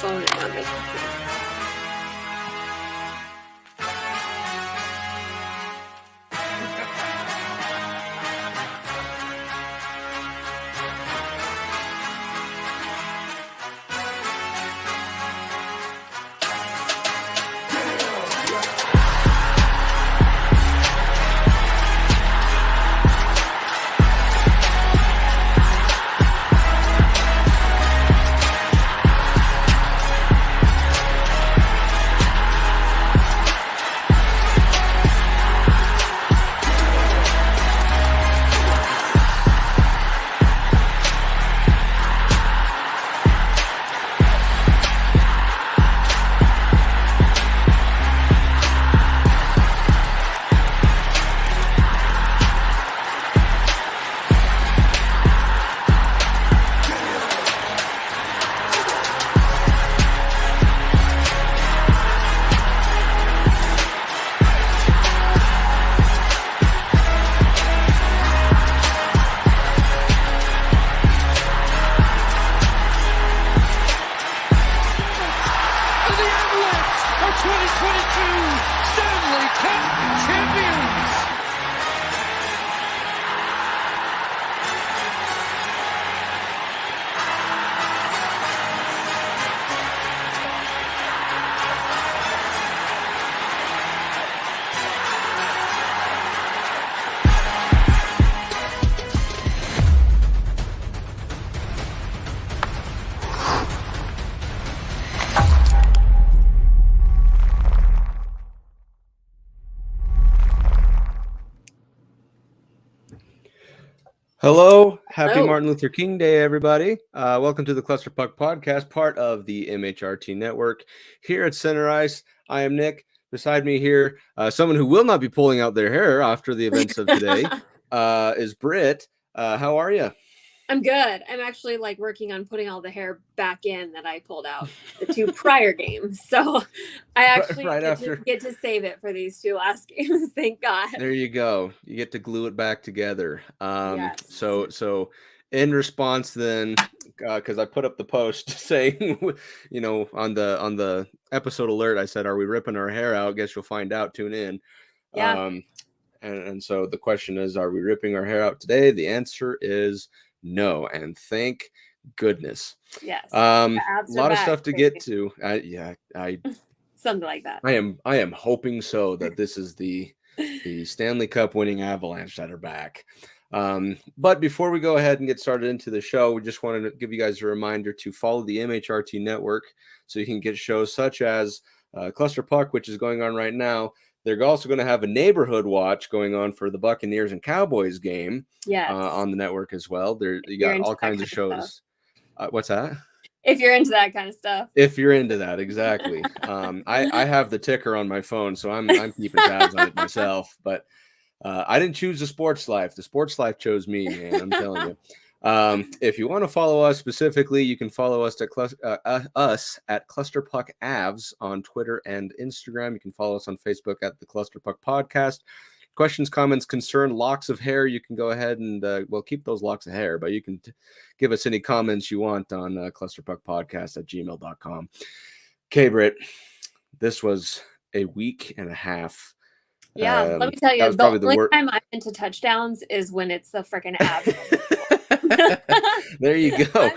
phone is on my computer. Hello, happy Martin Luther King Day, everybody. Welcome to the Cluster Puck Podcast, part of the MHRT network. Here at Center Ice, I am Nick. Beside me here, someone who will not be pulling out their hair after the events of today is Britt. How are you? I'm good. I'm actually working on putting all the hair back in that I pulled out the two prior games. So I actually get to save it for these two last games. Thank God. There you go. You get to glue it back together. Yes. So in response then, because I put up the post saying, on the episode alert, I said, "Are we ripping our hair out? Guess you'll find out. Tune in." Yeah. And so the question is, are we ripping our hair out today? The answer is no, and thank goodness. Yes. A lot of stuff to get to. Something like that. I am hoping so that this is the Stanley Cup winning Avalanche that are back. But before we go ahead and get started into the show, we just wanted to give you guys a reminder to follow the MHRT network so you can get shows such as Cluster Puck, which is going on right now. They're also going to have a neighborhood watch going on for the Buccaneers and Cowboys game on the network as well. You got all kinds of shows. What's that? If you're into that kind of stuff. If you're into that, exactly. I have the ticker on my phone, so I'm keeping tabs on it myself. But I didn't choose the sports life. The sports life chose me, man. I'm telling you. If you want to follow us specifically, you can follow us at Cluster Puck Avs on Twitter and Instagram. You can follow us on Facebook at the Cluster Puck Podcast. Questions, comments, concern, locks of hair, you can go ahead and keep those locks of hair, but you can give us any comments you want on clusterpuckpodcast@gmail.com. Okay, Britt, this was a week and a half. Yeah, let me tell you, the only time I'm into touchdowns is when it's the freaking Avs. There you go.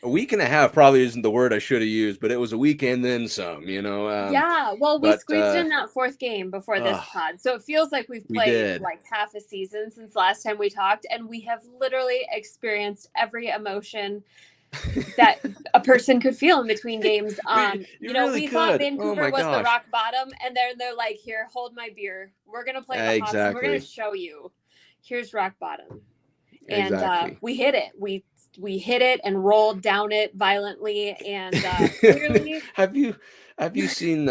A week and a half probably isn't the word I should have used, but it was a week and then some, we squeezed in that fourth game before this pod. So it feels like we've played half a season since last time we talked, and we have literally experienced every emotion that a person could feel in between games. We thought Vancouver was the rock bottom, and then they're like, "Here, hold my beer. We're gonna play the Hawks, and we're gonna show you. Here's rock bottom." And we hit it. We hit it and rolled down it violently. And clearly, have you seen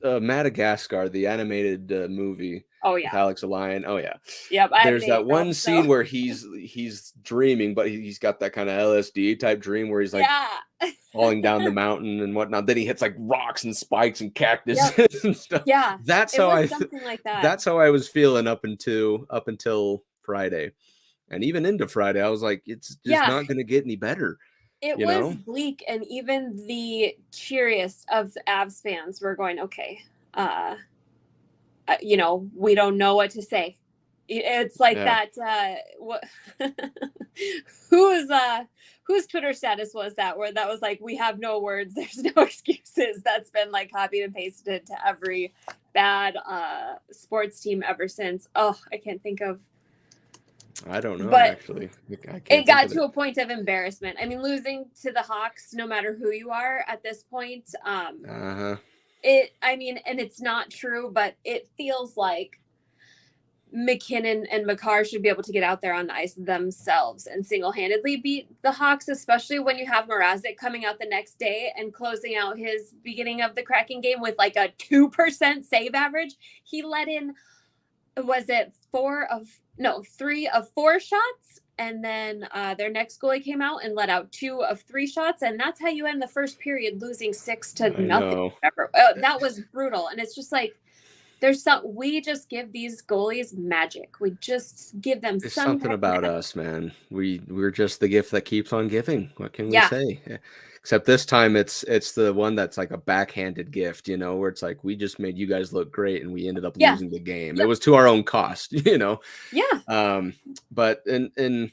Madagascar, the animated movie? Oh yeah, with Alex Allion. Oh yeah. Yep. There's that one scene where he's dreaming, but he's got that kind of LSD type dream where he's falling down the mountain and whatnot. Then he hits rocks and spikes and cactus and stuff. Yeah, that's something like that. That's how I was feeling up until Friday. And even into Friday, I was like, it's just not going to get any better. It was bleak, and even the cheeriest of Avs fans were going, okay, we don't know what to say. It's like that. What? Whose Twitter status was that? Where that was like, we have no words. There's no excuses. That's been like copied and pasted to every bad sports team ever since. Oh, I can't think of. I don't know, actually. It got to a point of embarrassment. I mean, losing to the Hawks, no matter who you are at this point, and it's not true, but it feels like McKinnon and Makar should be able to get out there on the ice themselves and single-handedly beat the Hawks, especially when you have Mrazek coming out the next day and closing out his beginning of the Kraken game with like a 2% save average. He let in, was it 3 of 4 shots? And then their next goalie came out and let out 2 of 3 shots. And that's how you end the first period, losing 6-0. That was brutal. And it's just like, we just give these goalies magic. We just give them something about us, man. We're just the gift that keeps on giving. What can we say? Except this time it's the one that's like a backhanded gift, where it's like, we just made you guys look great and we ended up losing the game. It was to our own cost, But in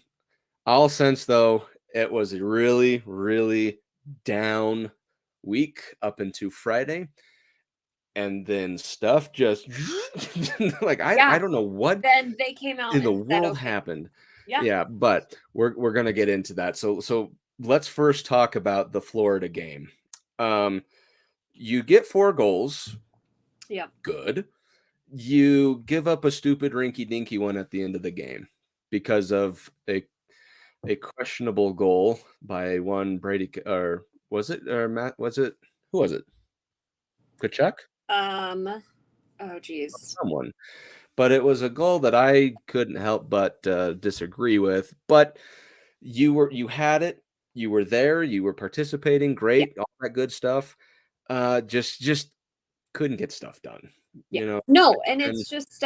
all sense, though, it was a really, really down week up into Friday. And then stuff just like I don't know what then they came out in the world happened. But we're gonna get into that. So let's first talk about the Florida game. You get 4 goals. Yeah. Good. You give up a stupid rinky-dinky one at the end of the game because of a questionable goal by one Brady, or was it, or Matt? Was it? Who was it? Kachuk? Oh geez. Someone. But it was a goal that I couldn't help but disagree with. But you had it. You were there. You were participating. Great. All that good stuff. Just couldn't get stuff done. No, and it's just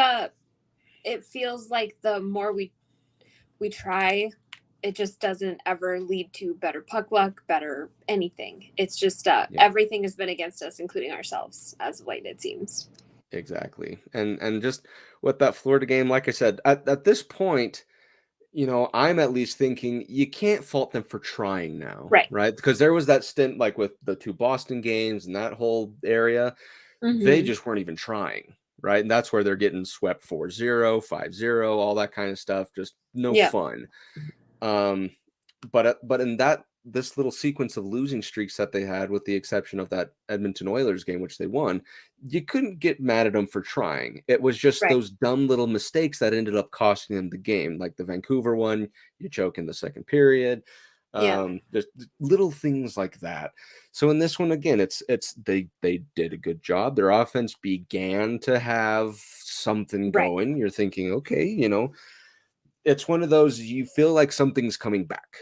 it feels like the more we try, it just doesn't ever lead to better puck luck, better anything. It's just everything has been against us, including ourselves, as of late, it seems. Exactly. And just with that Florida game, like I said, at this point, I'm at least thinking you can't fault them for trying now. Right? Because there was that stint, like with the 2 Boston games and that whole area, they just weren't even trying. Right? And that's where they're getting swept 4-0, 5-0, all that kind of stuff. Just no fun. But in this little sequence of losing streaks that they had, with the exception of that Edmonton Oilers game, which they won, you couldn't get mad at them for trying. It was just those dumb little mistakes that ended up costing them the game, like the Vancouver one. You choke in the second period. Just little things like that. So in this one, again, it's they did a good job. Their offense began to have something going. You're thinking, okay, it's one of those, you feel like something's coming back.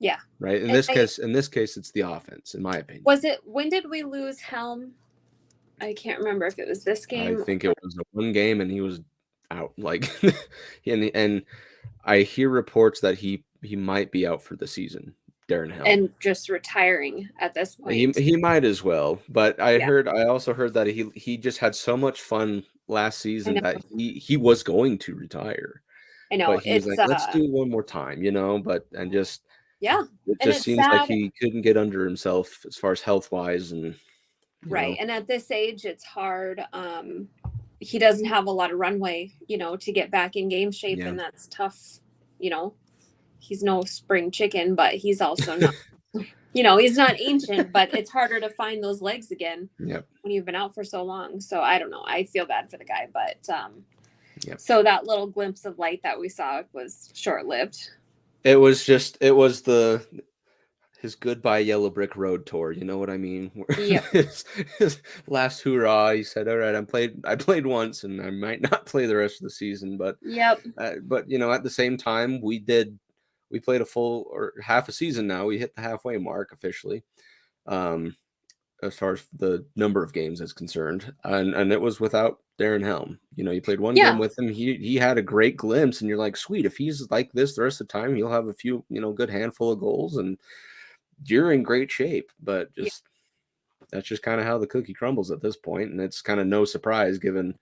Yeah. Right. In this case, it's the offense, in my opinion. When did we lose Helm? I can't remember if it was this game. I think it was the one game and he was out. Like, and I hear reports that he might be out for the season, Darren Helm. And just retiring at this point. He might as well. But I also heard that he just had so much fun last season that he was going to retire. I know. But he's like, let's do one more time, it just seems sad. like he couldn't get under himself as far as health-wise. And and at this age, it's hard. He doesn't have a lot of runway, to get back in game shape, and that's tough. He's no spring chicken, but he's also not, he's not ancient, but it's harder to find those legs again when you've been out for so long. So I don't know. I feel bad for the guy, but so that little glimpse of light that we saw was short-lived. It was his goodbye Yellow Brick Road tour. You know what I mean? His last hurrah. He said, "All right, I played once, and I might not play the rest of the season." But but at the same time, we played a full or half a season. Now we hit the halfway mark officially, as far as the number of games is concerned, and it was without Darren Helm. You played one game with him. He had a great glimpse, and you're like, sweet, if he's like this the rest of the time, he'll have a few, good handful of goals. you're in great shape, but just that's just kind of how the cookie crumbles at this point, and it's kind of no surprise given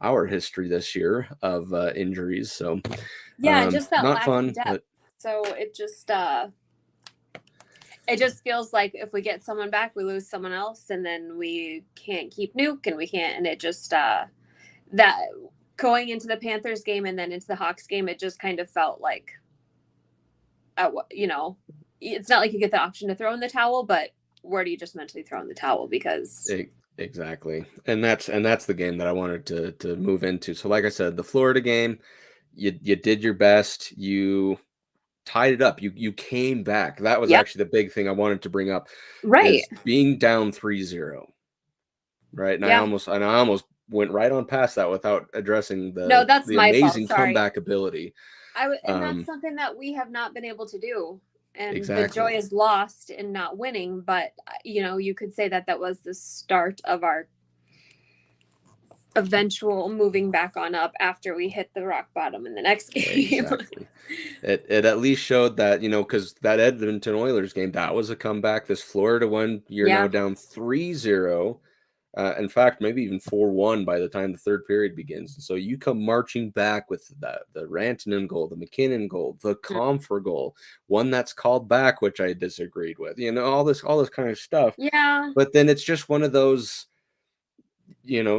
our history this year of injuries. So just that not lack fun, of depth. but so it just feels like if we get someone back, we lose someone else, and then we can't keep Nuke, and we can't, and it just that going into the Panthers game and then into the Hawks game, it just kind of felt like, it's not like you get the option to throw in the towel, but where do you just mentally throw in the towel? Because exactly, and that's the game that I wanted to move into. So, like I said, the Florida game, you did your best, you tied it up, you came back. That was actually the big thing I wanted to bring up, right? Is being down 3-0, right? And I almost went right on past that without addressing the amazing comeback ability. And that's something that we have not been able to do. And exactly. The joy is lost in not winning. But, you could say that was the start of our eventual moving back on up after we hit the rock bottom in the next game. Exactly. It at least showed that, because that Edmonton Oilers game, that was a comeback. This Florida one, you're now down 3-0. In fact, maybe even 4-1 by the time the third period begins. And so you come marching back with the Rantanen goal, the McKinnon goal, the Comfer goal, one that's called back, which I disagreed with, all this kind of stuff. Yeah. But then it's just one of those,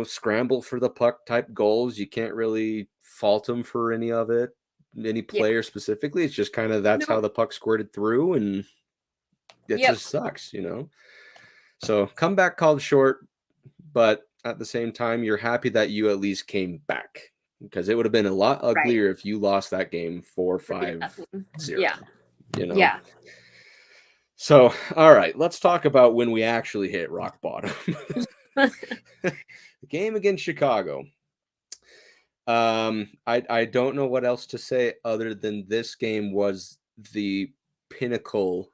scramble for the puck type goals. You can't really fault them for any of it, any player specifically. It's just kind of that's how the puck squirted through, and it just sucks, So comeback called short. But at the same time, you're happy that you at least came back, because it would have been a lot uglier if you lost that game 4-5-0. Yeah. So, all right, let's talk about when we actually hit rock bottom. The game against Chicago. I don't know what else to say other than this game was the pinnacle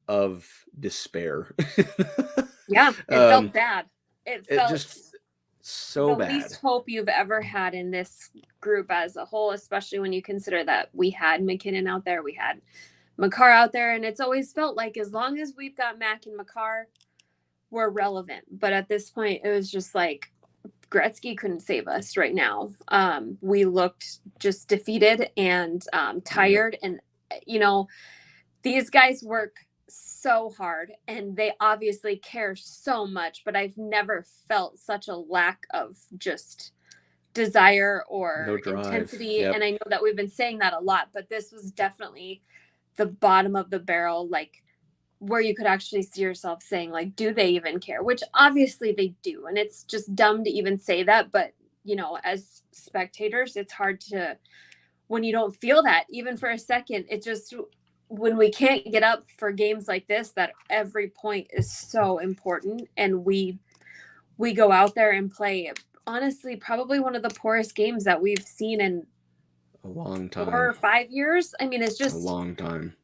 of despair. It felt bad. It felt just so bad. The least hope you've ever had in this group as a whole, especially when you consider that we had McKinnon out there, we had Makar out there, and it's always felt like as long as we've got Mac and Makar, we're relevant. But at this point, it was just like Gretzky couldn't save us right now. We looked just defeated and tired, and these guys work so hard and they obviously care so much, but I've never felt such a lack of just desire or intensity. And I know that we've been saying that a lot, but this was definitely the bottom of the barrel, like where you could actually see yourself saying, like, do they even care? Which obviously they do. And it's just dumb to even say that. But, as spectators, it's hard to, when you don't feel that even for a second, it just, when we can't get up for games like this, that every point is so important. And we go out there and play, honestly, probably one of the poorest games that we've seen in a long time, 4 or 5 years. I mean, it's just a long time.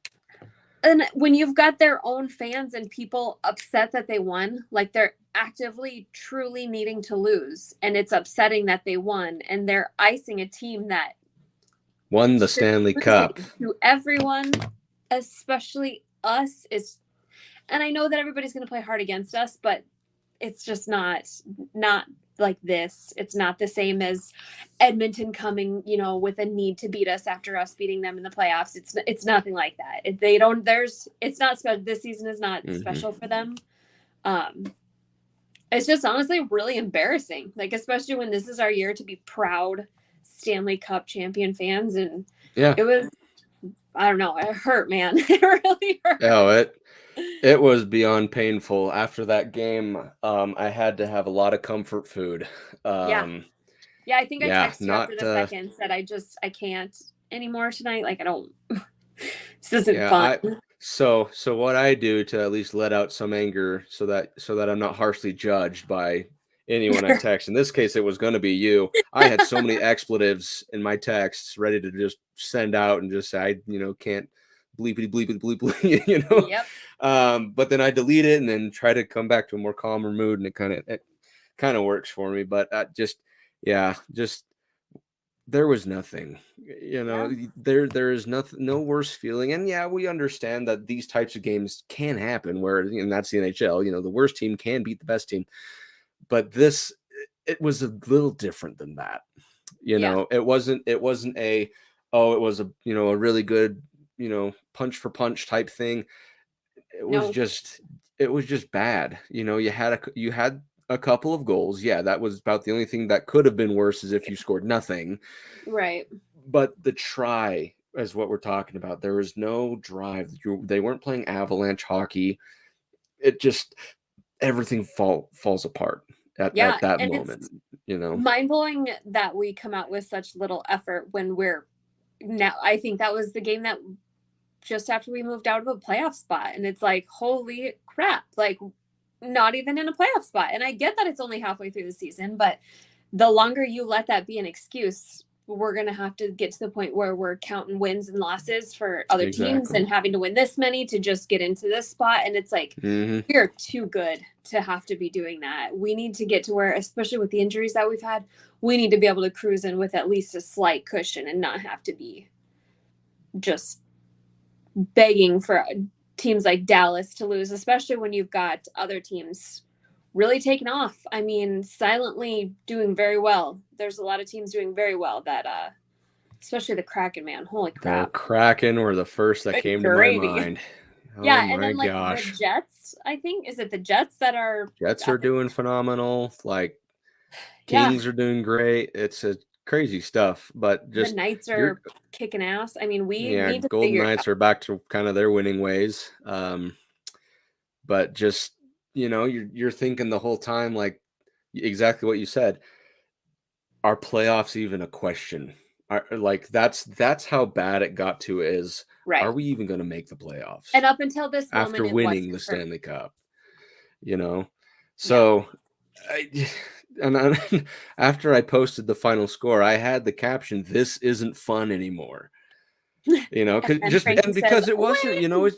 And when you've got their own fans and people upset that they won, like they're actively, truly needing to lose, and it's upsetting that they won, and they're icing a team that won the Stanley Cup. To everyone, especially us, and I know that everybody's going to play hard against us, but it's just not like this. It's not the same as Edmonton coming, with a need to beat us after us beating them in the playoffs. It's nothing like that. It's not special. This season is not special for them. It's just honestly really embarrassing. Like, especially when this is our year to be proud Stanley Cup champion fans. And it was, I don't know, it hurt, man. It really hurt. Oh, it was beyond painful. After that game, I had to have a lot of comfort food. I think I texted you after the second, said I can't anymore tonight. Like, I don't, this isn't fun. So what I do to at least let out some anger so that I'm not harshly judged by anyone I text. In this case, it was going to be you. I had so many expletives in my texts ready to just send out and just say, can't bleepity bleepity bleep bleep, Yep. But then I delete it and then try to come back to a more calmer mood, and it kind of works for me. But just there was nothing, there is nothing, no worse feeling. And yeah, we understand that these types of games can happen where, that's the NHL, the worst team can beat the best team. But it was a little different than that. It wasn't it was a, a really good, punch for punch type thing. It was just bad. You had a couple of goals. Yeah, that was about the only thing that could have been worse, is if you scored nothing. Right. But the try is what we're talking about. There was no drive. They weren't playing Avalanche hockey. It just, everything falls apart at that moment. Mind-blowing that we come out with such little effort when I think that was the game that just after we moved out of a playoff spot, and it's like, holy crap, like not even in a playoff spot. And I get that it's only halfway through the season, but the longer you let that be an excuse, we're going to have to get to the point where we're counting wins and losses for other teams and having to win this many to just get into this spot. And it's like, we're too good to have to be doing that. We need to get to where, especially with the injuries that we've had, we need to be able to cruise in with at least a slight cushion and not have to be just begging for teams like Dallas to lose, especially when you've got other teams really taking off. I mean, silently doing very well. There's a lot of teams doing very well that, especially the Kraken, man. Holy crap. The Kraken were the first that came to my mind. Oh, yeah, and then gosh. The Jets, I think. Is it the Jets that are... Jets are doing phenomenal. Like, Kings are doing great. It's a crazy stuff, but just... The Knights are kicking ass. I mean, we need to Golden Knights are back to kind of their winning ways. But just... you're thinking the whole time, like, exactly what you said. Are playoffs even a question? That's how bad it got to. Is are we even going to make the playoffs? And up until this moment, after winning the Stanley Cup, so after I posted the final score, I had the caption, "This isn't fun anymore." Because it wasn't.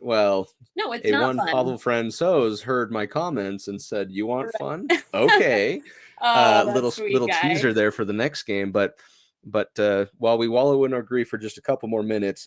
Well, no, it's not one fun. Pavel Francouz heard my comments and said, "You want fun? Okay." Little teaser there for the next game, but while we wallow in our grief for just a couple more minutes,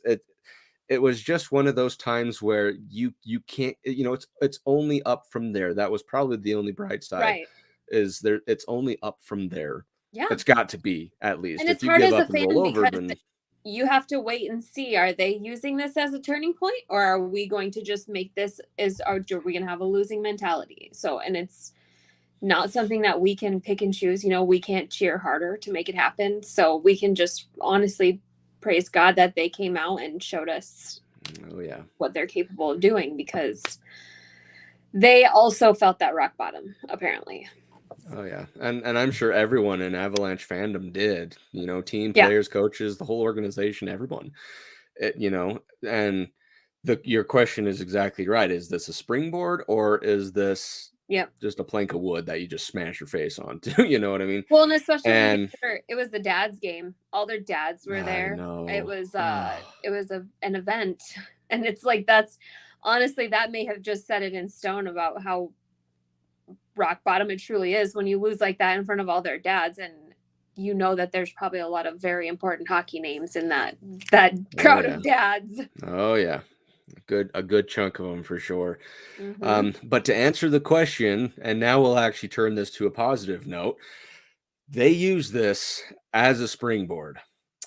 it was just one of those times where you can't, it's only up from there. That was probably the only bright side. Right. Is there? It's only up from there. Yeah, it's got to be, at least. And it's hard as a fan because you have to wait and see, are they using this as a turning point, or are we going to just make this are we going to have a losing mentality? So, and it's not something that we can pick and choose. We can't cheer harder to make it happen. So we can just honestly praise God that they came out and showed us what they're capable of doing, because they also felt that rock bottom, apparently. Oh, yeah. And I'm sure everyone in Avalanche fandom did, team players, coaches, the whole organization, everyone, and your question is exactly right. Is this a springboard, or is this just a plank of wood that you just smash your face onto? You know what I mean? Well, and especially when it was the dads game. All their dads were there. It was an event. And it's like, that's honestly, that may have just set it in stone about how rock bottom it truly is when you lose like that in front of all their dads. And that there's probably a lot of very important hockey names in that crowd of dads. Oh yeah. A good chunk of them for sure. But to answer the question, and now we'll actually turn this to a positive note, they use this as a springboard.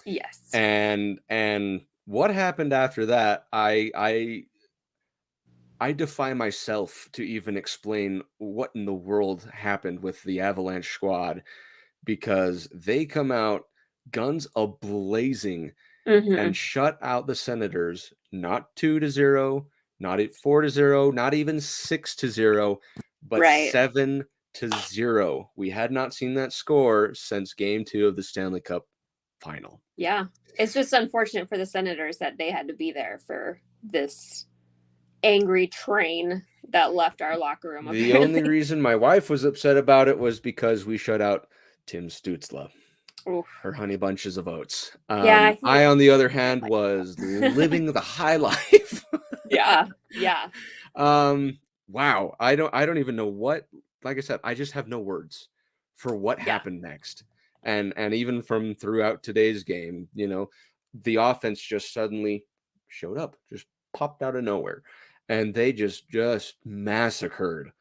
Yes. And what happened after that, I defy myself to even explain what in the world happened with the Avalanche squad, because they come out guns a-blazing and shut out the Senators, not 2-0, not 4-0, not even 6-0, but 7-0. We had not seen that score since Game 2 of the Stanley Cup final. Yeah, it's just unfortunate for the Senators that they had to be there for this angry train that left our locker room. The only reason my wife was upset about it was because we shut out Tim Stützle. Her honey bunches of oats. I, on the other hand, was living the high life. Yeah. Wow. I don't even know what. Like I said, I just have no words for what happened next. And even from throughout today's game, the offense just suddenly showed up, just popped out of nowhere, and they just massacred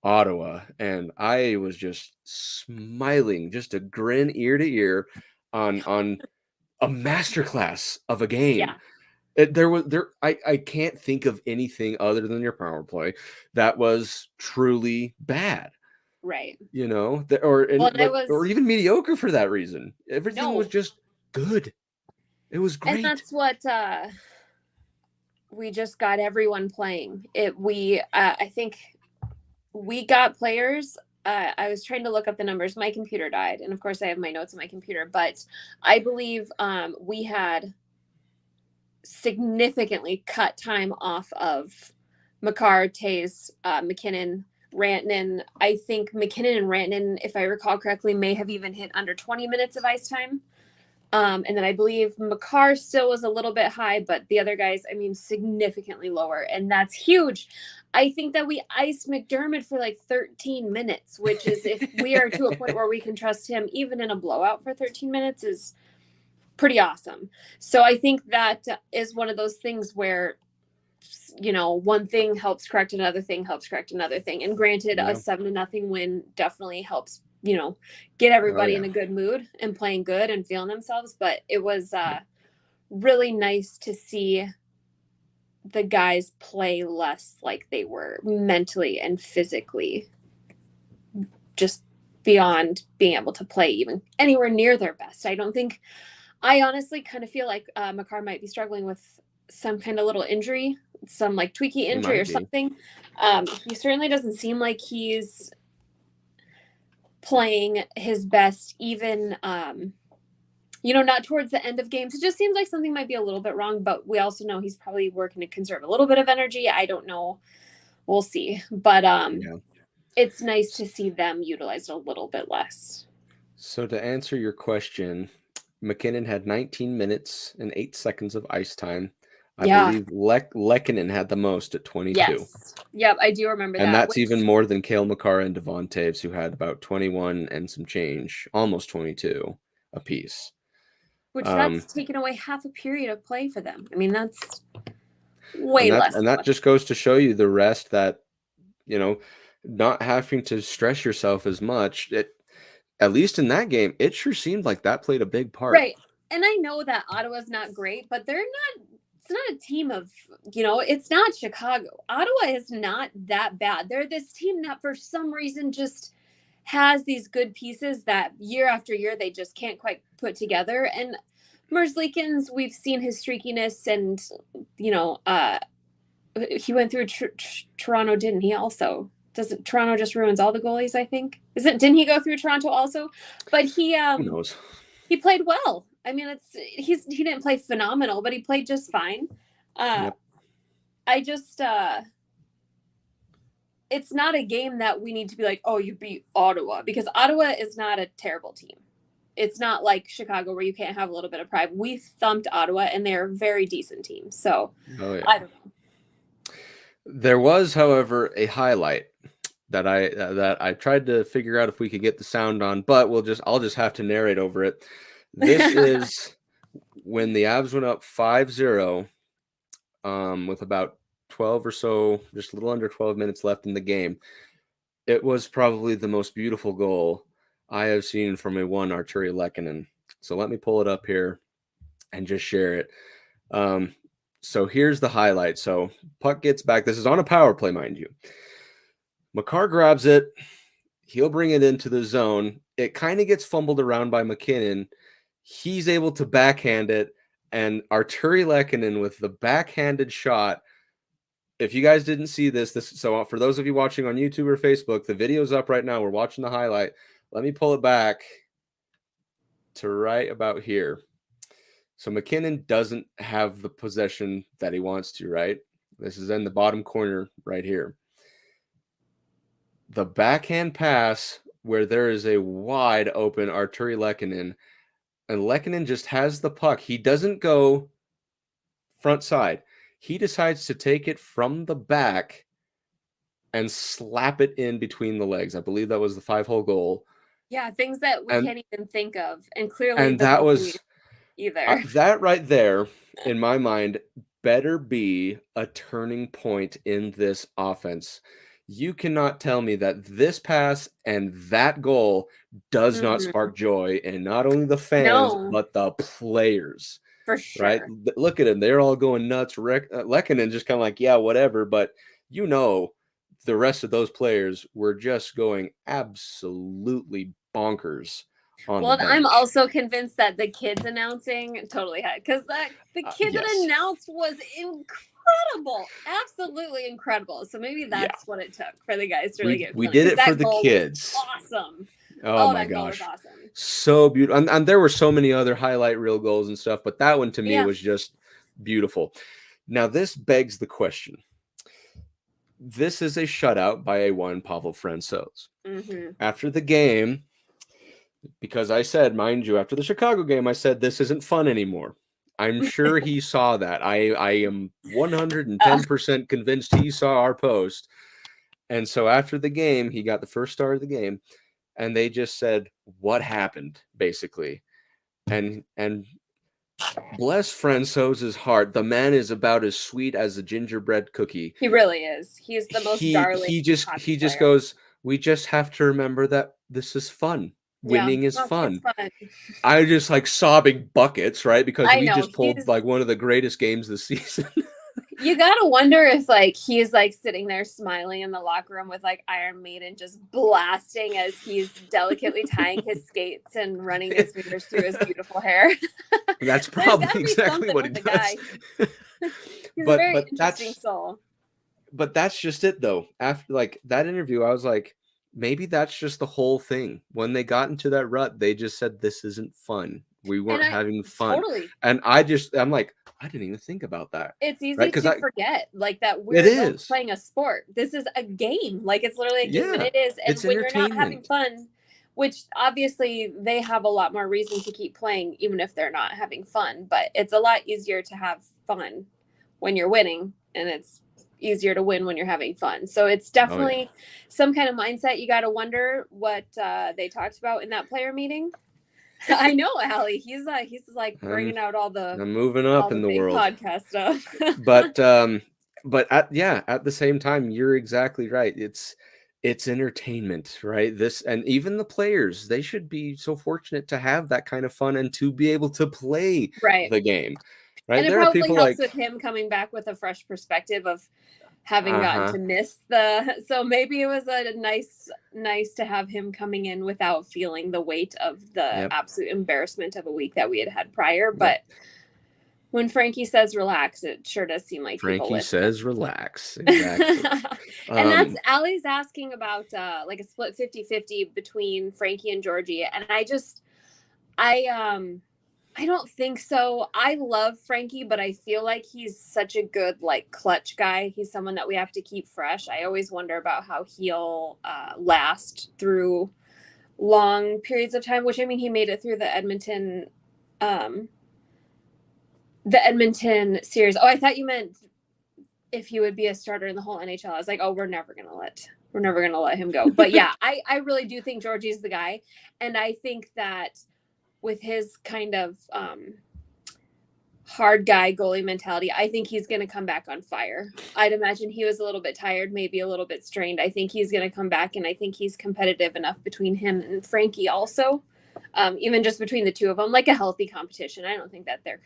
Ottawa. And I was just smiling, just a grin ear to ear on a masterclass of a game. Yeah. I can't think of anything other than your power play that was truly bad. Right. Or even mediocre for that reason. Everything was just good. It was great. And that's what we just got everyone playing. I think we got players. I was trying to look up the numbers. My computer died, and of course I have my notes on my computer, but I believe we had significantly cut time off of Makar, Tays, McKinnon, Rantanen. I think McKinnon and Rantanen, if I recall correctly, may have even hit under 20 minutes of ice time. And then I believe Makar still was a little bit high, but the other guys, I mean, significantly lower. And that's huge. I think that we iced McDermott for like 13 minutes, which is, if we are to a point where we can trust him, even in a blowout for 13 minutes, is pretty awesome. So I think that is one of those things where, one thing helps correct another thing, helps correct another thing. And granted, a 7-0 win definitely helps, get everybody in a good mood and playing good and feeling themselves. But it was really nice to see the guys play less like they were mentally and physically, just beyond being able to play even anywhere near their best. I honestly kind of feel like Makar might be struggling with some kind of little injury, some like tweaky injury or something. He certainly doesn't seem like he's playing his best, even, not towards the end of games. It just seems like something might be a little bit wrong, but we also know he's probably working to conserve a little bit of energy. I don't know. We'll see. But it's nice to see them utilized a little bit less. So to answer your question, McKinnon had 19 minutes and 8 seconds of ice time. I believe Lehkonen had the most at 22. Yes. Yep, I do remember that. And that's even more than Cale Makar and Devon Toews, who had about 21 and some change, almost 22 apiece. Which that's taken away half a period of play for them. I mean, that's way less. And that just goes to show you the rest that, not having to stress yourself as much. At least in that game, it sure seemed like that played a big part. Right. And I know that Ottawa's not great, but it's not a team of, it's not Chicago. Ottawa is not that bad. They're this team that for some reason just has these good pieces that year after year they just can't quite put together. And Merzlikins, we've seen his streakiness, and, he went through Toronto, didn't he also? Doesn't Toronto just ruins all the goalies, I think? Didn't he go through Toronto also? But he who knows? He played well. I mean, he didn't play phenomenal, but he played just fine. Yep. I just it's not a game that we need to be like, oh, you beat Ottawa, because Ottawa is not a terrible team. It's not like Chicago where you can't have a little bit of pride. We thumped Ottawa, and they're a very decent team. So I don't know. There was, however, a highlight that I tried to figure out if we could get the sound on, but I'll just have to narrate over it. This is when the Avs went up 5-0 with about 12 or so, just a little under 12 minutes left in the game. It was probably the most beautiful goal I have seen from a one Artturi Lehkonen. So let me pull it up here and just share it. So here's the highlight. So puck gets back. This is on a power play, mind you. Makar grabs it. He'll bring it into the zone. It kind of gets fumbled around by McKinnon. He's able to backhand it, and Artturi Lehkonen with the backhanded shot. If you guys didn't see this, so for those of you watching on YouTube or Facebook, the video's up right now. We're watching the highlight. Let me pull it back to right about here. So McKinnon doesn't have the possession that he wants to, right? This is in the bottom corner right here. The backhand pass where there is a wide open Artturi Lehkonen, and Lehkonen just has the puck. He doesn't go front side. He decides to take it from the back and slap it in between the legs. I believe that was the 5-hole goal. Yeah, things that we can't even think of, and clearly, and that was either. That right there, in my mind, better be a turning point in this offense. You cannot tell me that this pass and that goal does not spark joy in not only the fans, but the players. For sure. Right? Look at them. They're all going nuts. Lehkonen just kind of like, yeah, whatever. But the rest of those players were just going absolutely bonkers. Well, I'm also convinced that the kids announcing totally had, because the kid that announced was incredible, absolutely incredible. So maybe that's what it took for the guys to really get. We did it for the kids. Awesome. Oh my gosh, awesome. So beautiful. And there were so many other highlight reel goals and stuff, but that one to me was just beautiful. Now this begs the question. This is a shutout by a one Pavel Francouz. After the game, because I said, mind you, after the Chicago game, I said, this isn't fun anymore. I'm sure he saw that. I am 110% convinced he saw our post. And so after the game, he got the first star of the game, and they just said, what happened, basically. And bless Francouz's heart. The man is about as sweet as a gingerbread cookie. He really is. He's the most darling. He just goes, we just have to remember that this is fun. Winning is fun. I just like sobbing buckets, right? Because we just pulled like one of the greatest games this season. You gotta wonder if like he's like sitting there smiling in the locker room with like Iron Maiden just blasting as he's delicately tying his skates and running his fingers through his beautiful hair. That's probably exactly what he does. He's a very interesting soul. But that's just it though. After like that interview, I was like, maybe that's just the whole thing. When they got into that rut, they just said, this isn't fun. We weren't having fun. Totally. And I'm like, I didn't even think about that. It's easy to forget like that we're playing a sport. This is a game. Like it's literally a game, and it is. And when you're not having fun, which obviously they have a lot more reason to keep playing, even if they're not having fun, but it's a lot easier to have fun when you're winning, and it's easier to win when you're having fun. So it's definitely some kind of mindset. You got to wonder what they talked about in that player meeting. I know, Allie. He's like bringing out all the. I'm moving up in the world. Podcast stuff. but at the same time, you're exactly right. It's entertainment, right? This, and even the players, they should be so fortunate to have that kind of fun and to be able to play the game. Right? And it probably helps with him coming back with a fresh perspective of having gotten to miss so maybe it was a nice to have him coming in without feeling the weight of the absolute embarrassment of a week that we had prior. But when Frankie says relax, it sure does seem like Frankie says relax. Exactly. And that's Allie's asking about like a split 50-50 between Frankie and Georgie. And I don't think so. I love Frankie, but I feel like he's such a good, like, clutch guy. He's someone that we have to keep fresh. I always wonder about how he'll last through long periods of time, which, I mean, he made it through the Edmonton series. Oh, I thought you meant if he would be a starter in the whole NHL. I was like, oh, we're never going to let him go. But yeah, I really do think Georgie's the guy. And I think that with his kind of hard guy goalie mentality, I think he's going to come back on fire. I'd imagine he was a little bit tired, maybe a little bit strained. I think he's going to come back, and I think he's competitive enough between him and Frankie also, even just between the two of them, like a healthy competition. I don't think that they're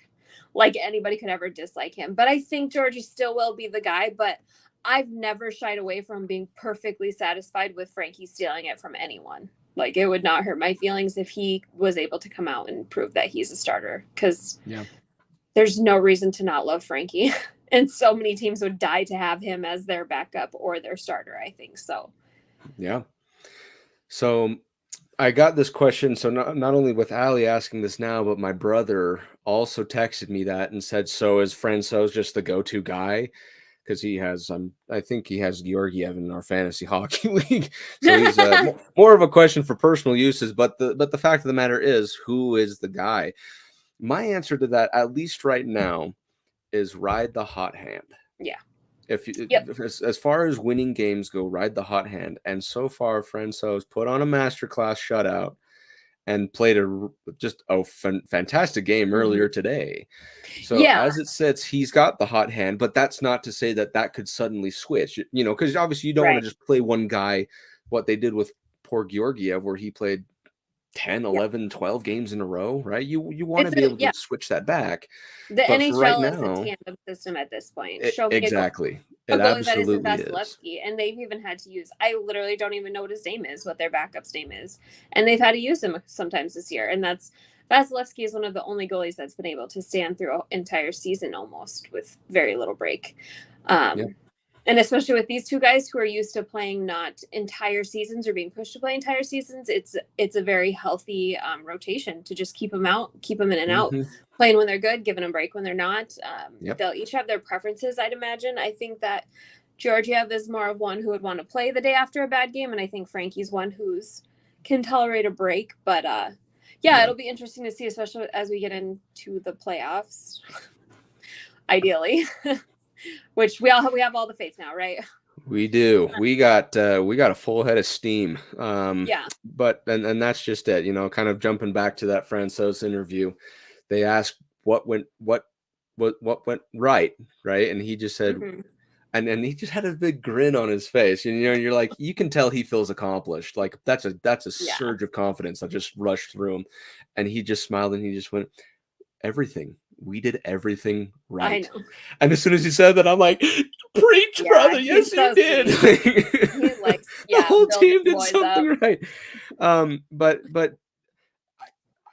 like anybody could ever dislike him, but I think Georgie still will be the guy. But I've never shied away from being perfectly satisfied with Frankie stealing it from anyone. Like, it would not hurt my feelings if he was able to come out and prove that he's a starter, because there's no reason to not love Frankie. And so many teams would die to have him as their backup or their starter, I think. So, yeah. So I got this question. So not only with Allie asking this now, but my brother also texted me that and said, so is Francouz just the go-to guy? Because he has, I think he has Georgiev in our fantasy hockey league. So he's more of a question for personal uses. But the fact of the matter is, who is the guy? My answer to that, at least right now, is ride the hot hand. Yeah. If you, as far as winning games go, ride the hot hand. And so far, Franco's put on a masterclass shutout and played just a fantastic game earlier today. So as it sits, he's got the hot hand, but that's not to say that could suddenly switch, you know, because obviously you don't want to just play one guy, what they did with poor Georgiev, where he played 10, 11, 12 games in a row, right? You want to be able to switch that back. The NHL is a tandem system at this point. Exactly. A goalie that isn't Vasilevsky, and they've even had to use. I literally don't even know what his name is, what their backup's name is, and they've had to use him sometimes this year. And that's Vasilevsky is one of the only goalies that's been able to stand through an entire season almost with very little break. And especially with these two guys who are used to playing not entire seasons or being pushed to play entire seasons, it's a very healthy rotation to just keep them out, keep them in and out, playing when they're good, giving them a break when they're not. They'll each have their preferences, I'd imagine. I think that Georgiev is more of one who would want to play the day after a bad game, and I think Frankie's one who's can tolerate a break. But it'll be interesting to see, especially as we get into the playoffs, ideally. Which we have all the faith now, right? We do. We got a full head of steam. But and that's just it. You know, kind of jumping back to that Franco's interview, they asked what went right, and he just said, and he just had a big grin on his face. And, you know, you're like, you can tell he feels accomplished. Like that's a surge of confidence that just rushed through him, and he just smiled and he just went, everything. We did everything right. I know. And as soon as he said that, I'm like, preach, brother. Yes, you did. The whole team did something right. But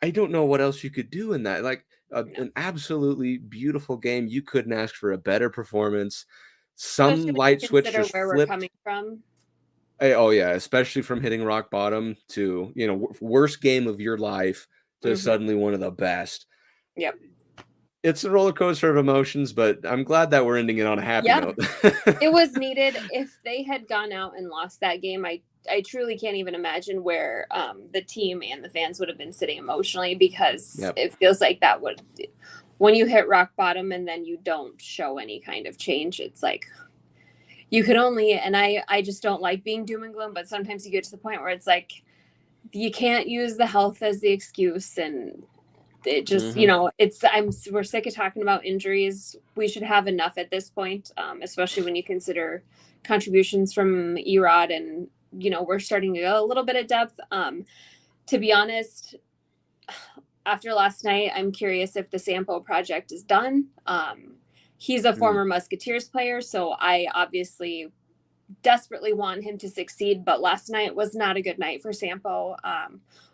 I don't know what else you could do in that. Like an absolutely beautiful game. You couldn't ask for a better performance. Some light switch just where flipped. We're coming from. Oh yeah, especially from hitting rock bottom to, you know, worst game of your life to suddenly one of the best. Yep. It's a roller coaster of emotions, but I'm glad that we're ending it on a happy note. It was needed. If they had gone out and lost that game, I truly can't even imagine where the team and the fans would have been sitting emotionally, because it feels like that would, when you hit rock bottom and then you don't show any kind of change, it's like you could only, and I just don't like being doom and gloom, but sometimes you get to the point where it's like you can't use the health as the excuse, and it just, you know, we're sick of talking about injuries. We should have enough at this point, especially when you consider contributions from Erod, and, you know, we're starting to go a little bit of depth. To be honest, after last night, I'm curious if the Sampo project is done. He's a former Musketeers player, so I obviously desperately want him to succeed, but last night was not a good night for Sampo.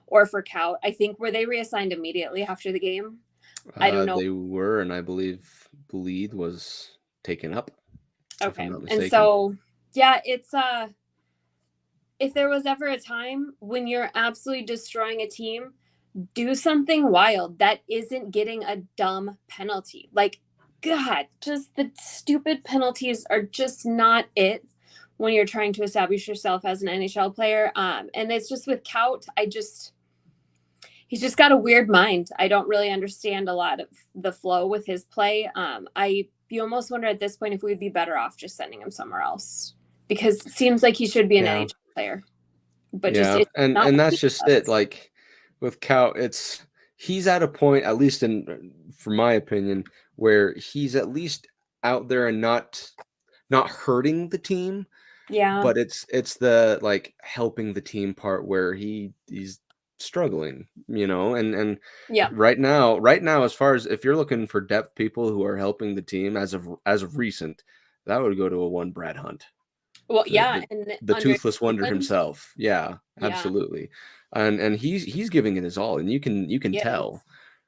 Or for Kaut. I think, were they reassigned immediately after the game? I don't know. They were, and I believe Bleed was taken up. Okay. And so, it's if there was ever a time when you're absolutely destroying a team, do something wild that isn't getting a dumb penalty. Like, God, just the stupid penalties are just not it when you're trying to establish yourself as an NHL player. And it's just with Kaut, he's just got a weird mind. I don't really understand a lot of the flow with his play. You almost wonder at this point if we'd be better off just sending him somewhere else, because it seems like he should be an NHL player. But and that's just it. Like with Kaut, he's at a point, at least from my opinion, where he's at least out there and not hurting the team. Yeah. But it's the like helping the team part where he's struggling, you know, and right now, as far as if you're looking for depth people who are helping the team as of recent, that would go to a one Brad Hunt. Well, and the toothless wonder himself. Yeah, absolutely. And he's giving it his all, and you can tell,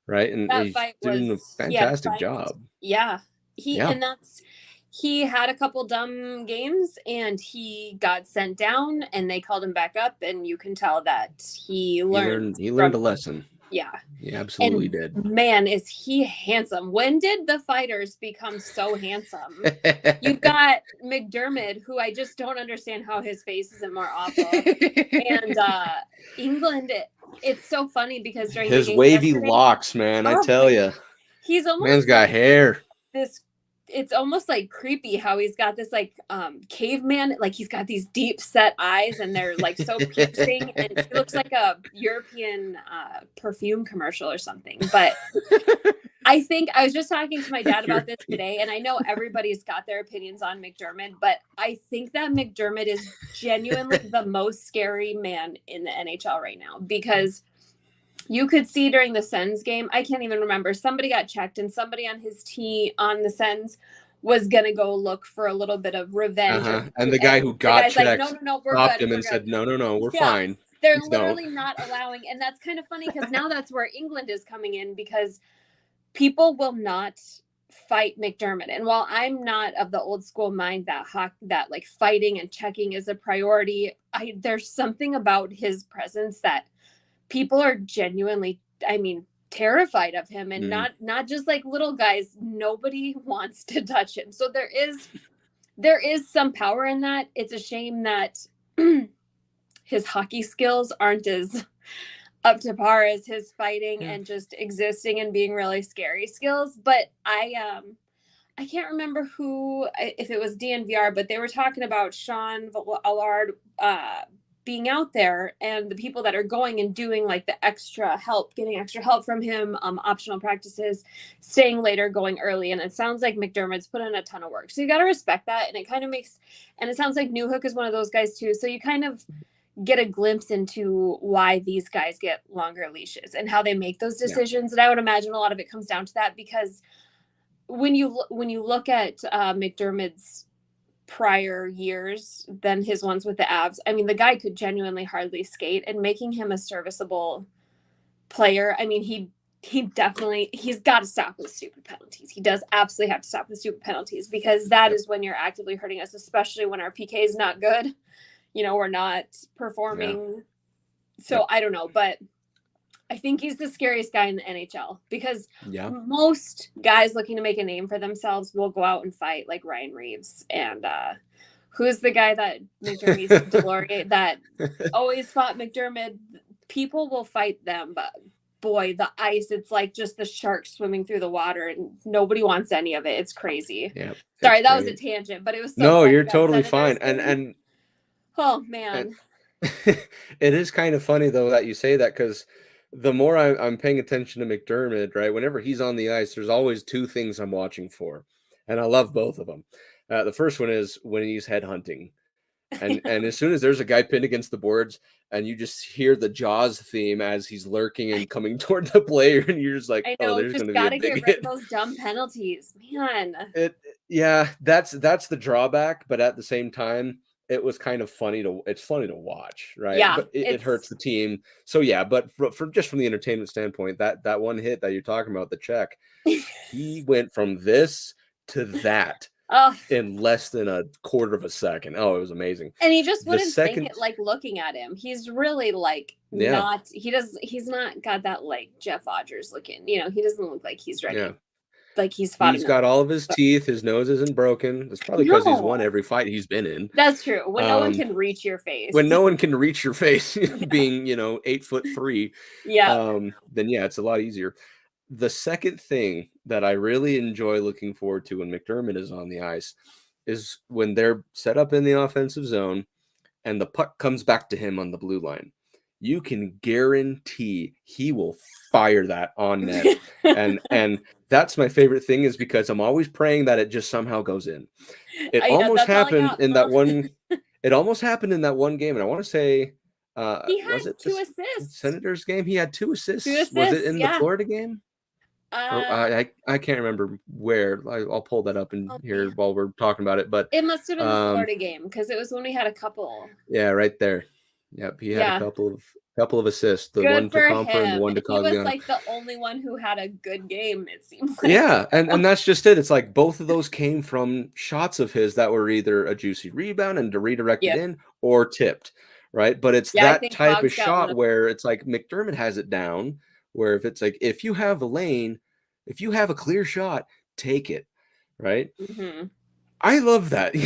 right? And he's doing a fantastic job. Yeah. He had a couple dumb games and he got sent down and they called him back up, and you can tell that he learned a lesson. Yeah. He absolutely did. Man, is he handsome. When did the fighters become so handsome? You've got McDermott, who I just don't understand how his face isn't more awful. And England, it's so funny because during his the game wavy locks, man, I tell you. He's almost man's got hair. This it's almost like creepy how he's got this like caveman, like he's got these deep set eyes and they're like so piercing, and he looks like a European perfume commercial or something. But I think I was just talking to my dad about this today, and I know everybody's got their opinions on McDermott, but I think that McDermott is genuinely the most scary man in the NHL right now, because you could see during the Sens game, I can't even remember, somebody got checked and somebody on his team on the Sens was going to go look for a little bit of revenge. And the guy who got checked no, we're stopped good. him and said, no, we're fine. They're literally not allowing. And that's kind of funny because now that's where England is coming in, because people will not fight McDermott. And while I'm not of the old school mind that like fighting and checking is a priority, there's something about his presence that people are genuinely, terrified of him, and not just like little guys. Nobody wants to touch him. So there is some power in that. It's a shame that his hockey skills aren't as up to par as his fighting and just existing and being really scary skills. But I can't remember if it was DNVR, but they were talking about Sean Allard being out there, and the people that are going and doing like the extra help, getting extra help from him, optional practices, staying later, going early. And it sounds like McDermott's put in a ton of work. So you got to respect that. And it kind of and it sounds like Newhook is one of those guys too. So you kind of get a glimpse into why these guys get longer leashes and how they make those decisions. And I would imagine a lot of it comes down to that, because when you look at McDermott's prior years than his ones with the Avs, the guy could genuinely hardly skate, and making him a serviceable player, he's got to stop with stupid penalties. He does absolutely have to stop with stupid penalties, because that is when you're actively hurting us, especially when our PK is not good. We're not performing. So I don't know, but I think he's the scariest guy in the NHL, because most guys looking to make a name for themselves will go out and fight, like Ryan Reeves. And who's the guy that McDermott's Delorier that always fought McDermott? People will fight them, but boy, the ice, it's like just the shark swimming through the water, and nobody wants any of it. It's crazy. Yeah. Sorry, that was a tangent, but it was no, you're totally fine. And oh man. It is kind of funny though that you say that, because the more I'm paying attention to McDermott, right, whenever he's on the ice, there's always two things I'm watching for, and I love both of them. The first one is when he's headhunting, and as soon as there's a guy pinned against the boards, and you just hear the Jaws theme as he's lurking and coming toward the player, and you're just like, oh, there's going to be a big get rid of those dumb penalties, man. That's the drawback, but at the same time, it was kind of funny it's funny to watch, right? Yeah, but it hurts the team. So but from the entertainment standpoint, that one hit that you're talking about, the check, he went from this to that in less than a quarter of a second. Oh, it was amazing. And he just wouldn't think it, like looking at him. He's really like he's not got that like Jeff Odgers looking, he doesn't look like he's ready. Yeah. Like he's got all of his teeth. His nose isn't broken. That's probably because he's won every fight he's been in. That's true. When no one can reach your face. When no one can reach your face, being 8'3". Then it's a lot easier. The second thing that I really enjoy looking forward to when McDermott is on the ice is when they're set up in the offensive zone and the puck comes back to him on the blue line. You can guarantee he will fire that on net. and that's my favorite thing, is because I'm always praying that it just somehow goes in. It almost happened in that one. It almost happened in that one game. And I want to say, he had 2 assists. Senators game. He had 2 assists. Was it in the Florida game? I can't remember where. I'll pull that up in here while we're talking about it. But it must have been the Florida game, because it was when we had a couple. Yeah, right there. Yep, he had a couple of assists. The one to Comfort and the one to Cogliano. He was like the only one who had a good game, it seems like. Yeah, and that's just it. It's like both of those came from shots of his that were either a juicy rebound and redirected in or tipped, right? But it's that type of shot where it's like McDermott has it down, where if it's like, if you have a lane, if you have a clear shot, take it, right? Mm-hmm. I love that.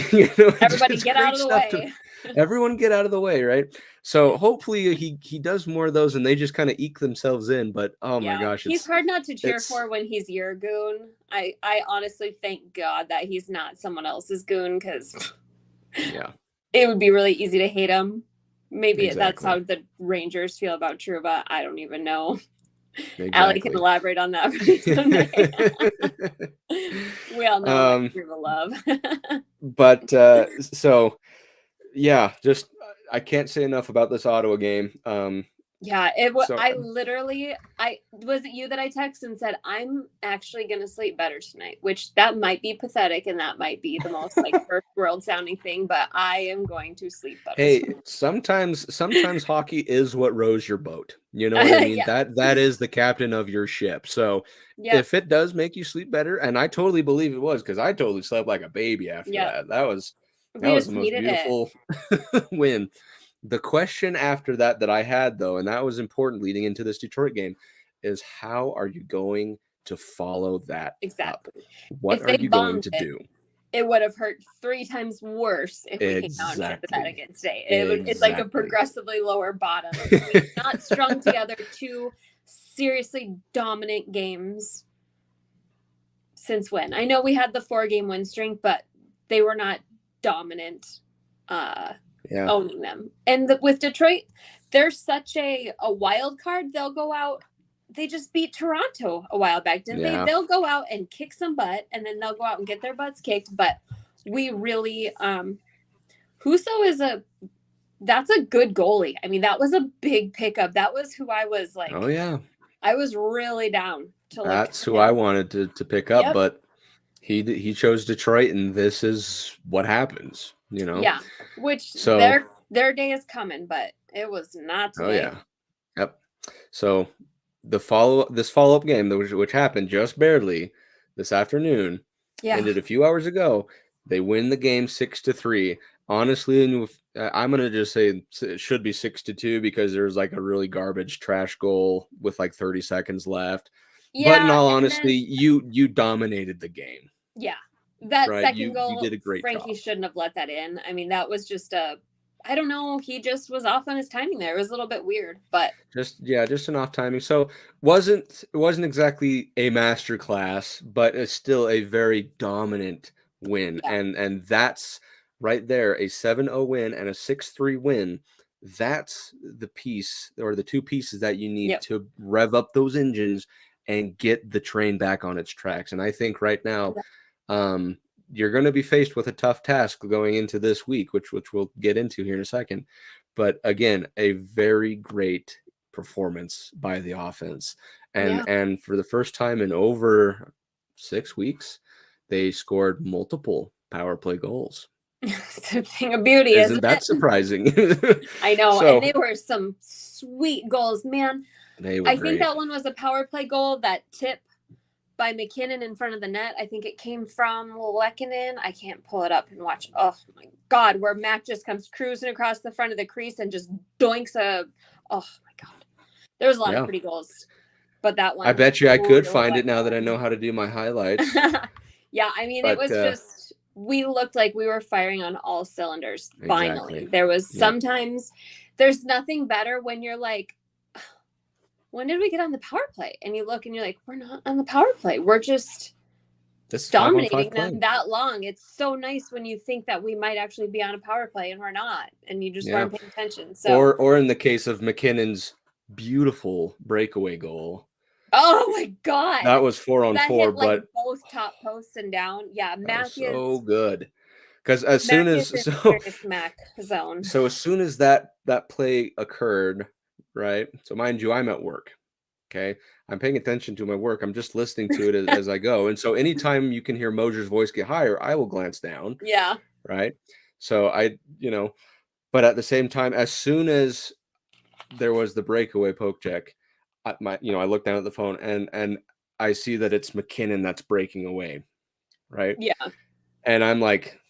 Everybody get out of the way. Everyone get out of the way, right? So hopefully he does more of those and they just kind of eke themselves in. But oh my gosh, he's hard not to cheer for when he's your goon. I honestly thank God that he's not someone else's goon, because it would be really easy to hate him. Maybe that's how the Rangers feel about Trouba. I don't even know. Exactly. Allie can elaborate on that someday. We all know Trouba love. But so yeah, just I can't say enough about this Ottawa game. Yeah, it was. So, I was it you that I texted and said I'm actually going to sleep better tonight, which that might be pathetic and that might be the most like first world sounding thing, but I am going to sleep better. Hey, sometimes hockey is what rows your boat. You know what I mean? That is the captain of your ship. So if it does make you sleep better, and I totally believe it was, because I totally slept like a baby after that. That was the most beautiful win. The question after that I had, though, and that was important leading into this Detroit game, is how are you going to follow that up? What are you going to do? It would have hurt 3 times worse if we came out and hit the bat against today. It's like a progressively lower bottom. We've not strung together 2 seriously dominant games since when? I know we had the 4-game win streak, but they were not dominant. Owning them. And with Detroit, they're such a wild card. They'll go out. They just beat Toronto a while back, didn't they? They'll go out and kick some butt, and then they'll go out and get their butts kicked. But we really, Husso that's a good goalie. I mean, that was a big pickup. That was who I was like. Oh yeah, I was really down to. That's who I wanted to pick up, but he chose Detroit, and this is what happens. Yeah, which their day is coming, but it was not today. Oh yeah, yep. So this follow-up game, which happened just barely this afternoon, ended a few hours ago. They win the game 6-3. Honestly, I'm gonna just say it should be 6-2 because there's like a really garbage trash goal with like 30 seconds left. Yeah, but in all honesty, you dominated the game. Yeah. That second goal, you did a great Frankie job. Shouldn't have let that in. I mean, that was just I don't know. He just was off on his timing there. It was a little bit weird, but just an off timing. So it wasn't exactly a master class, but it's still a very dominant win. Yeah. And that's right there, a 7-0 win and a 6-3 win. That's the piece, or the 2 pieces that you need to rev up those engines and get the train back on its tracks. And I think right now, you're going to be faced with a tough task going into this week, which we'll get into here in a second. But again, a very great performance by the offense. And for the first time in over 6 weeks, they scored multiple power play goals. It's a thing of beauty, isn't that surprising? I know. And they were some sweet goals, man. I think that one was a power play goal, that tip by McKinnon in front of the net. I think it came from Lehkonen. I can't pull it up and watch. Oh my God, where Mac just comes cruising across the front of the crease and just doinks oh my God. There was a lot of pretty goals, but that one. I bet you I could find it now that I know how to do my highlights. Yeah, I mean, it was just, we looked like we were firing on all cylinders. Finally, there was sometimes there's nothing better when you're like, when did we get on the power play? And you look and you're like, we're not on the power play. We're just dominating them that long. It's so nice when you think that we might actually be on a power play and we're not, and you just weren't paying attention. So, or in the case of McKinnon's beautiful breakaway goal. Oh my God, that was 4-on-4, but both top posts and down. Yeah, Mac is so good. Because as soon as Mac zone. So as soon as that play occurred. Right. So mind you, I'm at work. Okay. I'm paying attention to my work. I'm just listening to it as I go. And so anytime you can hear Mosier's voice get higher, I will glance down. Yeah. Right. So but at the same time, as soon as there was the breakaway poke check, I look down at the phone and I see that it's McKinnon that's breaking away. Right. Yeah. And I'm like,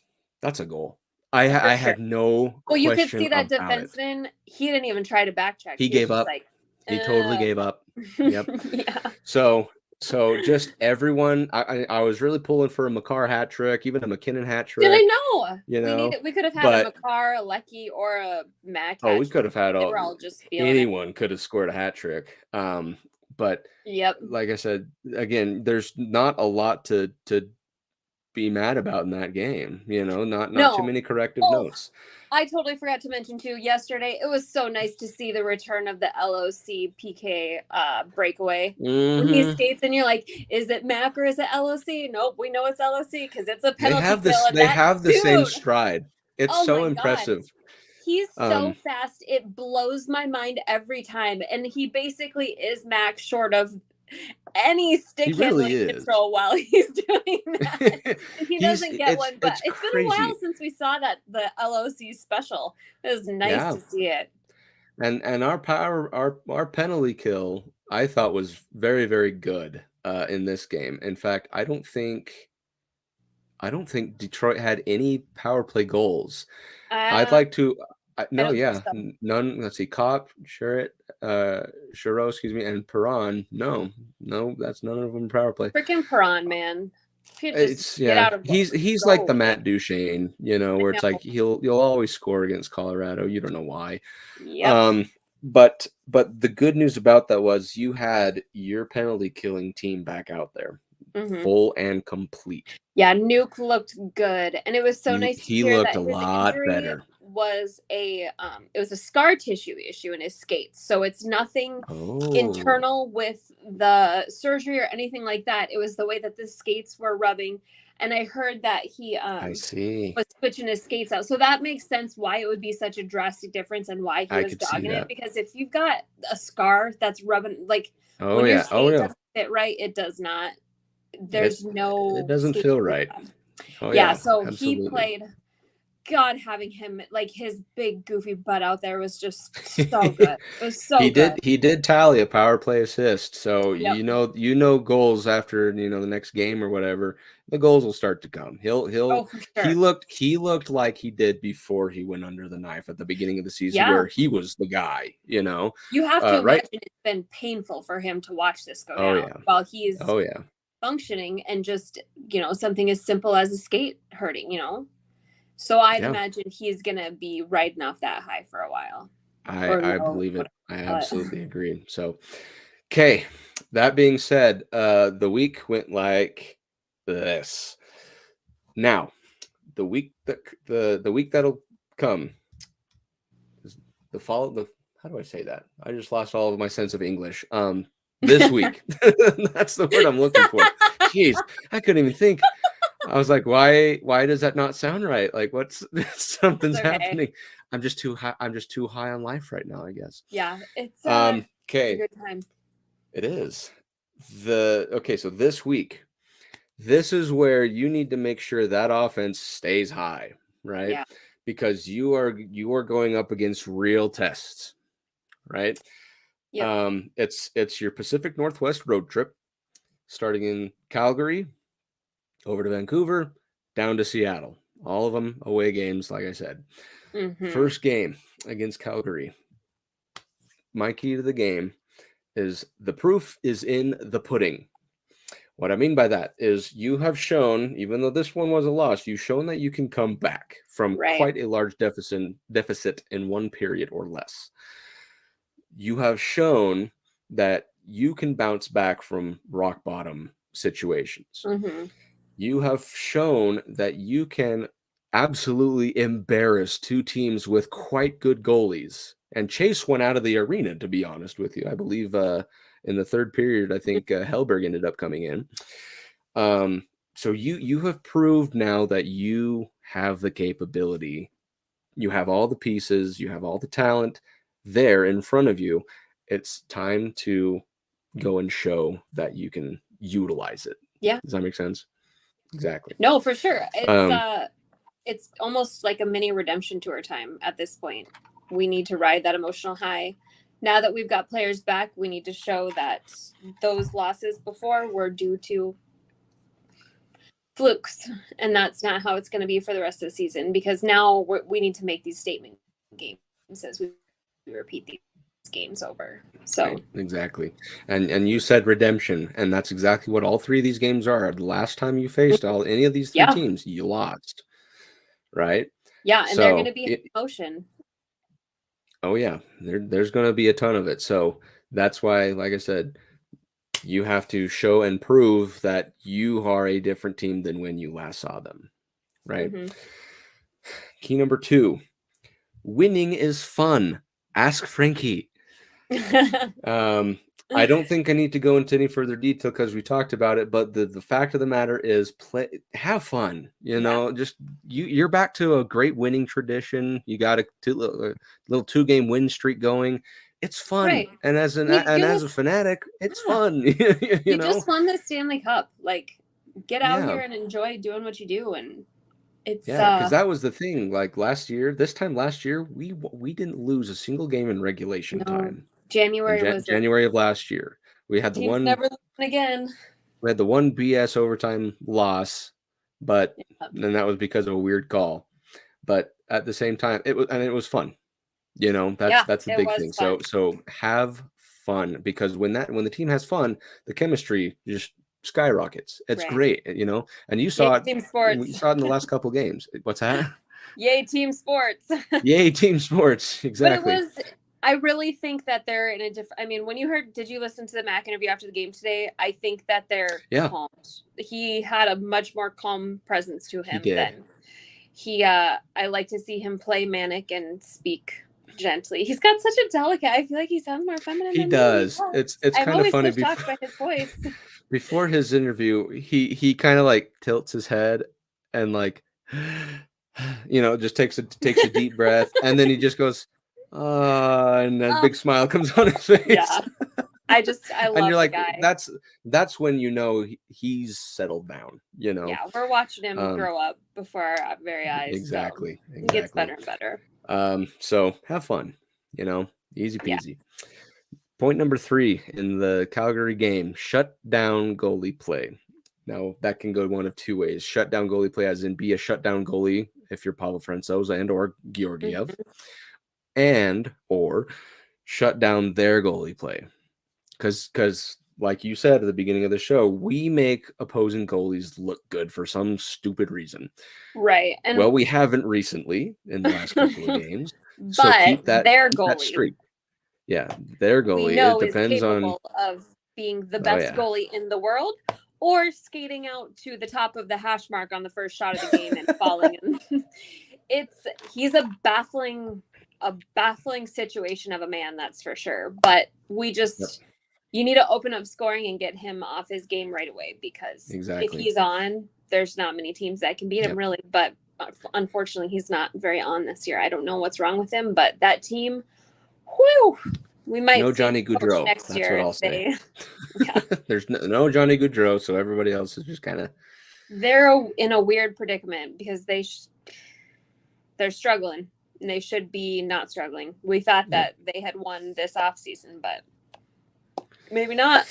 that's a goal. I had no. Well, you could see that defenseman. He didn't even try to backtrack. He gave up. He totally gave up. Yep. Yeah. So So just everyone, I was really pulling for a Makar hat trick, even a McKinnon hat trick. Did I know? You know, we could have had a Makar, a Lecky, or a Mac. Oh, we could have had they were all just anyone could have scored a hat trick. But like I said, again, there's not a lot to be mad about in that game. You know, not too many corrective notes. I totally forgot to mention too, yesterday, it was so nice to see the return of the LOC PK breakaway. When he skates and you're like, is it Mac or is it LOC? Nope, we know it's LOC because it's a penalty kill. They have the same stride. It's so impressive. God. He's so fast. It blows my mind every time. And he basically is Mac short of any stick handling control while he's doing that. And he doesn't get one, but it's been a while since we saw that the LOC special. It was nice to see it. And our penalty kill, I thought, was very, very good in this game. In fact, I don't think Detroit had any power play goals. I'd like to none. Let's see, Kopp, Sherritt, Chiro, and Perron. No, that's none of them power play. Freaking Perron, man. He's like the Matt Duchene, you know, where it's like you'll always score against Colorado. You don't know why. Yep. But the good news about that was you had your penalty killing team back out there. Full and complete. Yeah, Nuke looked good, and it was so nice to hear he looked that a lot better. Was it was a scar tissue issue in his skates, so it's nothing internal with the surgery or anything like that. It was the way that the skates were rubbing, and I heard that he was switching his skates out, so that makes sense why it would be such a drastic difference and why he was dogging it. Because if you've got a scar that's rubbing, like when your skate doesn't fit right, it does not. There's it doesn't feel right. So absolutely. He played. God, having him, like, his big goofy butt out there was just so good. It was so good. He did tally a power play assist. So you know goals after the next game or whatever, the goals will start to come. He looked like he did before he went under the knife at the beginning of the season, where he was the guy. You know, you have to imagine it's been painful for him to watch this go down while he's functioning, and just something as simple as a skate hurting. So I'd imagine he's going to be riding off that high for a while. I believe it. I absolutely agree. So, okay. That being said, the week went like this. Now, the week that'll come is how do I say that? I just lost all of my sense of English. This week. That's the word I'm looking for. Jeez, I couldn't even think. I was like, why does that not sound right? Like, something's happening. I'm just too high on life right now, I guess. Yeah, it's okay. It's a good time. It is. So this week, this is where you need to make sure that offense stays high, right? Yeah. Because you are going up against real tests, right? Yeah. It's your Pacific Northwest road trip, starting in Calgary, over to Vancouver, down to Seattle. All of them away games, like I said. First game against Calgary. My key to the game is the proof is in the pudding. What I mean by that is you have shown, even though this one was a loss, you've shown that you can come back from quite a large deficit in one period or less. You have shown that you can bounce back from rock bottom situations. You have shown that you can absolutely embarrass two teams with quite good goalies. And Chase went out of the arena, to be honest with you. I believe in the third period, I think Hellberg ended up coming in. So you have proved now that you have the capability. You have all the pieces. You have all the talent there in front of you. It's time to go and show that you can utilize it. Yeah. Does that make sense? Exactly. No, for sure. It's almost like a mini redemption tour time at this point. We need to ride that emotional high. Now that we've got players back, we need to show that those losses before were due to flukes, and that's not how it's going to be for the rest of the season, because now we need to make these statement games as we repeat these game's over. So right, exactly. And you said redemption, and that's exactly what all three of these games are. The last time you faced any of these three teams, you lost. Right? Yeah, and they're going to be emotion. Oh yeah, there's going to be a ton of it. So that's why, like I said, you have to show and prove that you are a different team than when you last saw them. Right? Mm-hmm. Key number 2, winning is fun. Ask Frankie. I don't think I need to go into any further detail because we talked about it, but the fact of the matter is have fun, you know, just you're back to a great winning tradition. You got a little 2-game win streak going. It's fun. Right. And as a fanatic, it's fun. you know? Just won the Stanley Cup. Like, get out here and enjoy doing what you do. And it's because that was the thing. Like this time last year, we didn't lose a single game in regulation time. January of last year, we had the one never win again. We had the one BS overtime loss, but then that was because of a weird call. But at the same time, it was fun. You know, that's the big thing. Fun. So have fun, because when the team has fun, the chemistry just skyrockets. It's great, you know. And you saw it. Team sports. You saw it in the last couple games. What's that? Yay, team sports. Yay, team sports. Exactly. But I really think that they're in a different. I mean, did you listen to the Mac interview after the game today? I think that they're calm. He had a much more calm presence to him than I like to see him play manic and speak gently. He's got such a delicate. I feel like he sounds more feminine. He does. It's kind of funny. Shocked by his voice. Before his interview, he kind of like tilts his head and like, you know, just takes a deep breath, and then he just goes, and a big smile comes on his face. Yeah. I love and you're like, the guy. That's when you know he's settled down, you know. Yeah, we're watching him grow up before our very eyes. Exactly. So he gets better and better. So have fun, you know, easy peasy. Point number 3 in the Calgary game: shut down goalie play. Now that can go one of two ways: shut down goalie play, as in be a shutdown goalie if you're Pavel Francouz and or Georgiev, and or shut down their goalie play. Because like you said at the beginning of the show, we make opposing goalies look good for some stupid reason. Right. And well, we haven't recently in the last couple of games. But so keep that streak. Yeah, their goalie. It depends on of being the best goalie in the world, or skating out to the top of the hash mark on the first shot of the game and falling in. He's a baffling situation of a man, that's for sure. But we just you need to open up scoring and get him off his game right away, because if he's on, there's not many teams that can beat him really. But unfortunately, he's not very on this year. I don't know what's wrong with him, but that team, we might no Johnny Gaudreau next year. What I'll say. There's no Johnny Gaudreau, so everybody else is just kind of. They're in a weird predicament because they're struggling, and they should be not struggling. We thought that they had won this offseason, but maybe not.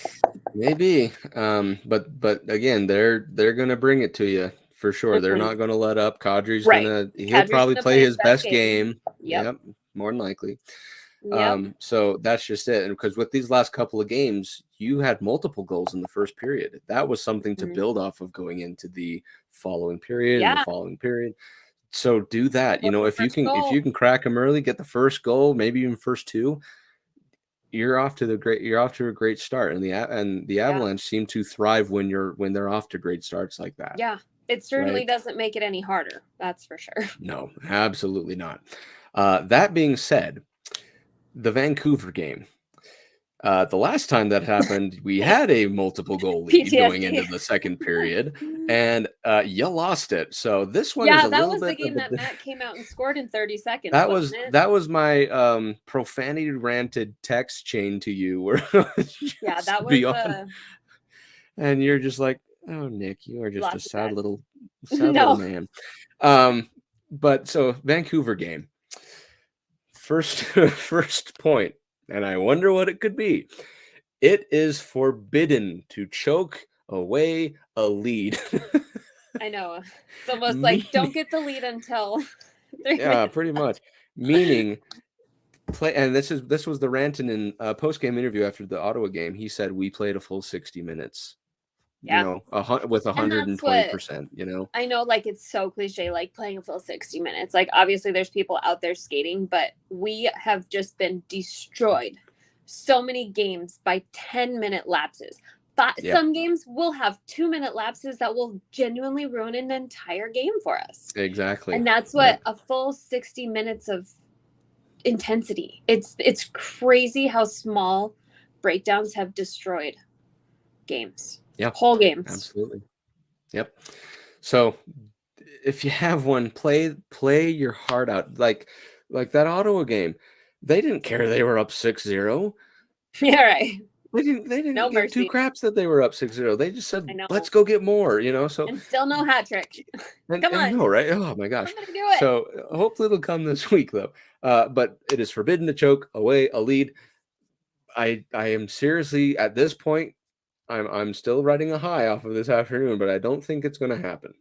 Maybe, but again, they're gonna bring it to you for sure. They're not gonna let up. Kadri's he'll probably play his best game. Yep, more than likely. So that's just it. And because with these last couple of games, you had multiple goals in the first period. That was something to build off of going into the following period and the following period. So do that. You know, if you can crack them early, get the first goal, maybe even first two, you're off to a great start. And the Avalanche seem to thrive when they're off to great starts like that. Yeah. It certainly doesn't make it any harder. That's for sure. No, absolutely not. That being said, the Vancouver game. The last time that happened, we had a multiple goal lead going into the second period, and you lost it. So this one is a little bit. Yeah, that was the game that Matt came out and scored in 30 seconds. That was my profanity ranted text chain to you, where that was beyond, and you're just like, oh, Nick, you are just a sad little man. But so Vancouver game. First point, and I wonder what it could be. It is forbidden to choke away a lead. I know. It's almost like don't get the lead until 3 minutes. Yeah, pretty much. Meaning play, and this was the Rantanen post-game interview after the Ottawa game. He said we played a full 60 minutes. Yeah. You know, with 120%, you know. I know, like, it's so cliche, like playing a full 60 minutes. Like, obviously there's people out there skating, but we have just been destroyed so many games by 10-minute lapses. Some games will have 2-minute lapses that will genuinely ruin an entire game for us. Exactly. And that's what a full 60 minutes of intensity. It's crazy how small breakdowns have destroyed games. Yeah. Whole games. Absolutely. Yep. So if you have one, play your heart out. Like that Ottawa game. They didn't care they were up 6-0. Yeah, right. They didn't give two craps that they were up 6-0. They just said, let's go get more, you know. So and still no hat trick. Come on. I know, right? Oh my gosh. I'm gonna do it. So hopefully it'll come this week though. But it is forbidden to choke away a lead. I am seriously at this point. I'm still riding a high off of this afternoon, but I don't think it's going to happen.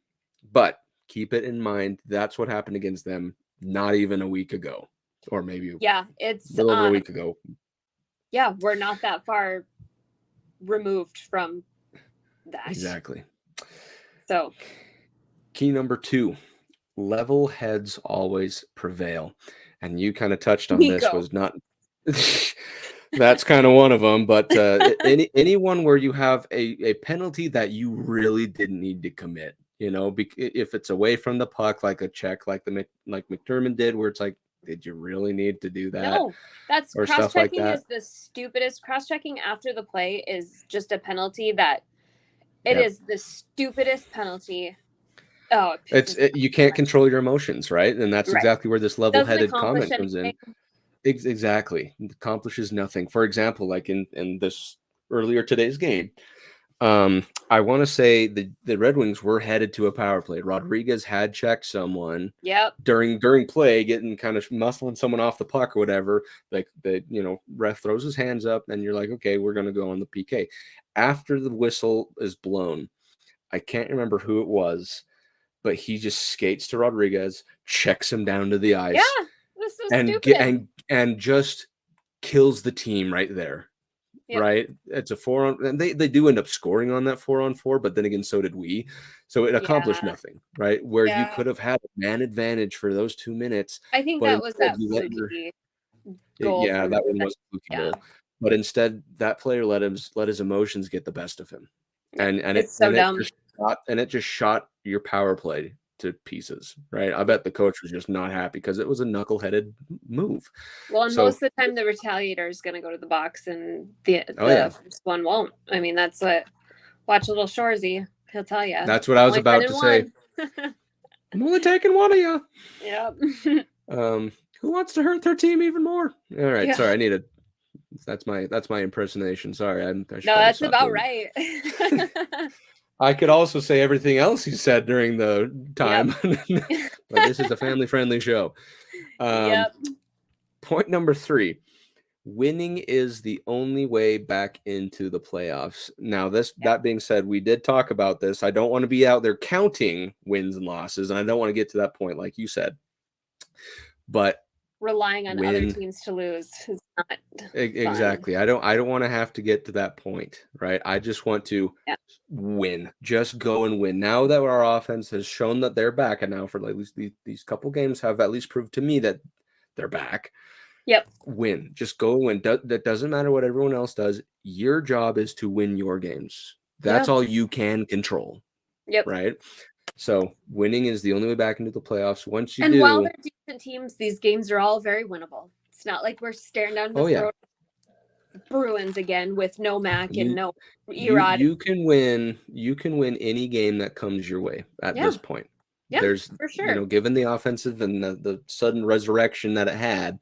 But keep it in mind, that's what happened against them not even a week ago, or maybe it's a little over a week ago. Yeah, we're not that far removed from that. Exactly. So, key number 2, level heads always prevail. And you kind of touched on this, was not... That's kind of one of them, but anyone where you have a penalty that you really didn't need to commit, you know, if it's away from the puck, like a check, like McDermott did, where it's like, did you really need to do that? No, that's cross-checking is the stupidest. Cross-checking after the play is just a penalty that is the stupidest penalty. Oh, you can't control your emotions, right? And that's exactly where this level-headed comment comes in. Exactly. It accomplishes nothing. For example, like in this earlier today's game, I want to say the Red Wings were headed to a power play. Rodriguez had checked someone during play, getting kind of muscling someone off the puck or whatever. Like the ref throws his hands up and you're like, okay, we're going to go on the PK. After the whistle is blown, I can't remember who it was, but he just skates to Rodriguez, checks him down to the ice. Yeah. So and just kills the team right there. Yep. Right? It's a 4-on, and they do end up scoring on that 4-on-4, but then again, so did we. So it accomplished nothing, right? Where you could have had a man advantage for those 2 minutes. I think that was that fluky goal. Yeah, that one was a fluky goal. But instead, that player let his emotions get the best of him, and it's so dumb. It just shot your power play to pieces, right? I bet the coach was just not happy because it was a knuckleheaded move. Well, and most of the time the retaliator is going to go to the box and the first one won't. I mean, that's what, watch little Shorzy, he'll tell you. That's what I was about to say. I'm only taking one of you. Yep. Who wants to hurt their team even more? All right. Sorry. I need a, that's my impersonation. Sorry. No, that's about right. I could also say everything else he said during the time, but this is a family-friendly show. Point number 3, winning is the only way back into the playoffs. Now, that being said, we did talk about this. I don't want to be out there counting wins and losses, and I don't want to get to that point, like you said. But relying on other teams to lose is not exactly fun. I don't want to have to get to that point, right? I just want to win, just go and win. Now that our offense has shown that they're back, and now for at least these couple games have at least proved to me that they're back. Win, just go and win. That doesn't matter what everyone else does. Your job is to win your games. That's all you can control. Right. So winning is the only way back into the playoffs. Once you do, while they're decent teams, these games are all very winnable. It's not like we're staring down the throat of Bruins again with no Mac and no Erod. You can win any game that comes your way at this point. There's for sure. Given the offensive and the sudden resurrection that it had,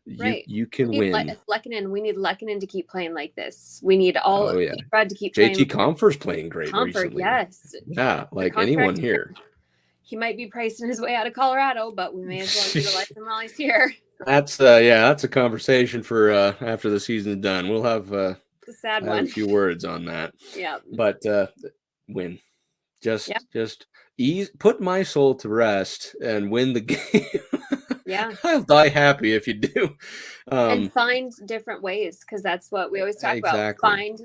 you can win. We need Lehkonen to keep playing like this. We need Erod to keep playing. JT Compher's playing great recently. Yes. Yeah, like anyone here. He might be pricing his way out of Colorado, but we may as well utilize him while he's here. That's a conversation for after the season's done. We'll have a few words on that. Yeah. But win. Just put my soul to rest and win the game. Yeah. I'll die happy if you do. And find different ways, because that's what we always talk about. Find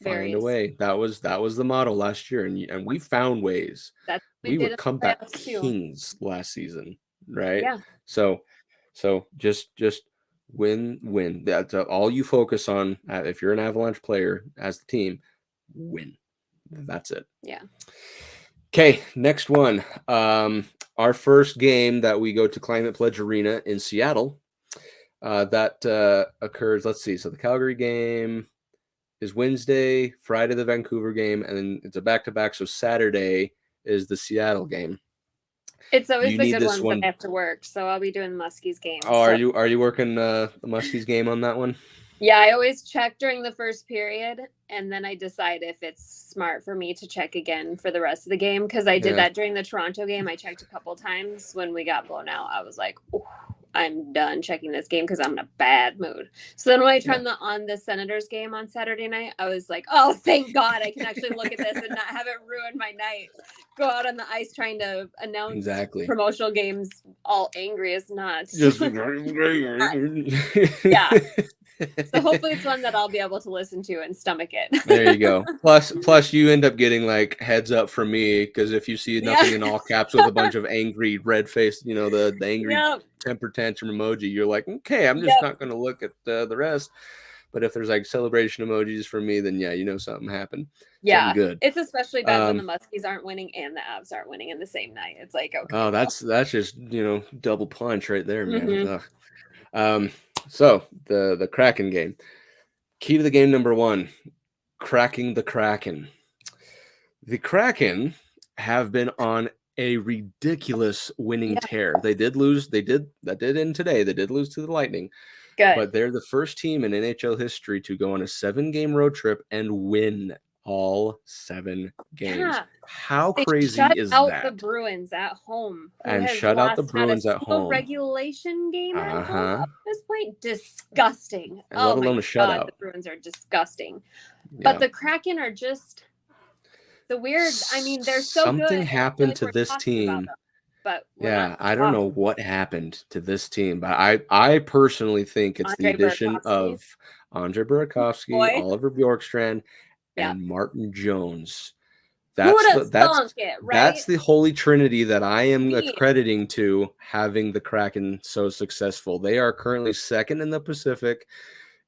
a way. That was the motto last year, and we found ways. We were comeback kings last season, right? Yeah. So just win. That's all you focus on. If you're an Avalanche player as the team, win. That's it. Yeah. Okay, next one. Our first game that we go to Climate Pledge Arena in Seattle. That occurs. Let's see. So the Calgary game is Wednesday, Friday the Vancouver game, and then it's a back-to-back. So Saturday is the Seattle game. It's always the good ones that I have to work, so I'll be doing the Muskies game. Oh, are you working the Muskies game on that one? Yeah, I always check during the first period, and then I decide if it's smart for me to check again for the rest of the game, because I did that during the Toronto game. I checked a couple times when we got blown out. I was like, I'm done checking this game because I'm in a bad mood. So then when I turned on the Senators game on Saturday night, I was like, oh, thank God I can actually look at this and not have it ruin my night. Go out on the ice trying to announce promotional games all angry as not. Yeah. So hopefully it's one that I'll be able to listen to and stomach it. There you go. Plus you end up getting like heads up from me, because if you see nothing in all caps with a bunch of angry red face, the angry temper tantrum emoji, you're like, okay, I'm just not going to look at the rest. But if there's like celebration emojis from me, then something happened. Yeah, something good. It's especially bad when the Muskies aren't winning and the Avs aren't winning in the same night. It's like, okay. Oh, that's just double punch right there, man. So the Kraken game. Key to the game number 1, cracking the Kraken. The Kraken have been on a ridiculous winning tear. They did lose. That did end today. They did lose to the Lightning. Good. But they're the first team in NHL history to go on a 7-game road trip and win all 7 games. Yeah. How crazy is that? Shut out the Bruins at home. And shut out the Bruins at home. Regulation game at home at this point. Disgusting. And let alone a shutout. The Bruins are disgusting. But the Kraken are just the weird. I mean, they're so good. Something happened to this team. But I don't know what happened to this team, but I personally think it's the addition of Andre Burakovsky, Oliver Bjorkstrand, and Martin Jones. That's the holy trinity that I am accrediting to having the Kraken so successful. They are currently 2nd in the Pacific.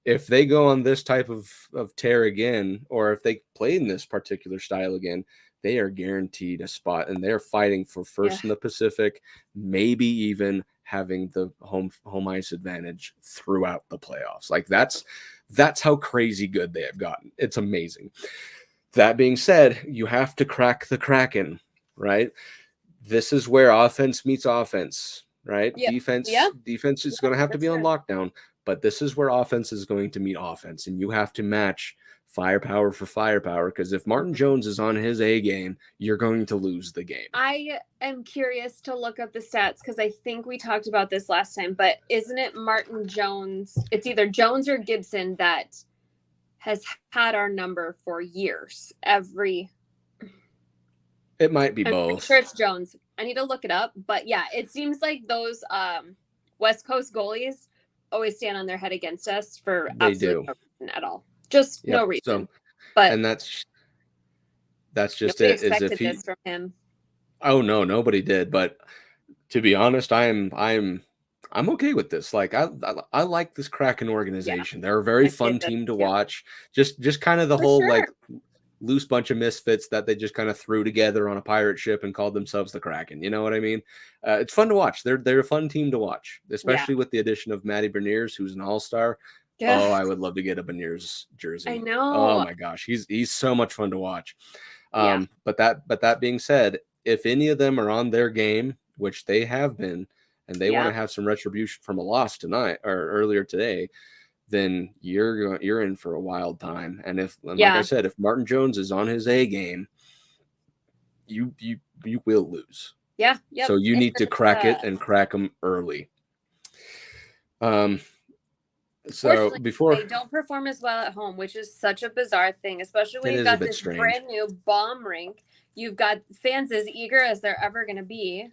If they go on this type of tear again, or if they play in this particular style again, they are guaranteed a spot, and they're fighting for first in the Pacific, maybe even having the home ice advantage throughout the playoffs. Like that's how crazy good they have gotten. It's amazing. That being said, you have to crack the Kraken, right? This is where offense meets offense, right? Yep. Defense is going to have to be on lockdown, but this is where offense is going to meet offense, and you have to match firepower for firepower, because if Martin Jones is on his A game, you're going to lose the game. I am curious to look up the stats, because I think we talked about this last time, but isn't it Martin Jones? It's either Jones or Gibson that has had our number for years. It might be both. I'm sure it's Jones. I need to look it up, but yeah, it seems like those West Coast goalies always stand on their head against us for absolutely no reason at all. Just no reason. And that's just it. Is if he this from him. Oh no, nobody did. But to be honest, I'm okay with this. Like I like this Kraken organization. They're a very fun team to watch. Just kind of the whole like loose bunch of misfits that they just kind of threw together on a pirate ship and called themselves the Kraken. You know what I mean? It's fun to watch. They're a fun team to watch, especially with the addition of Matty Beniers, who's an all-star. Yeah. Oh, I would love to get a Beniers jersey. I know. Oh my gosh, he's so much fun to watch. But that being said, if any of them are on their game, which they have been, and they want to have some retribution from a loss tonight or earlier today, then you're in for a wild time. And like I said, if Martin Jones is on his A game, you will lose. Yeah. Yep. So you need to crack it and crack them early. So before they don't perform as well at home, which is such a bizarre thing, especially when you've got this brand new bomb rink. You've got fans as eager as they're ever going to be.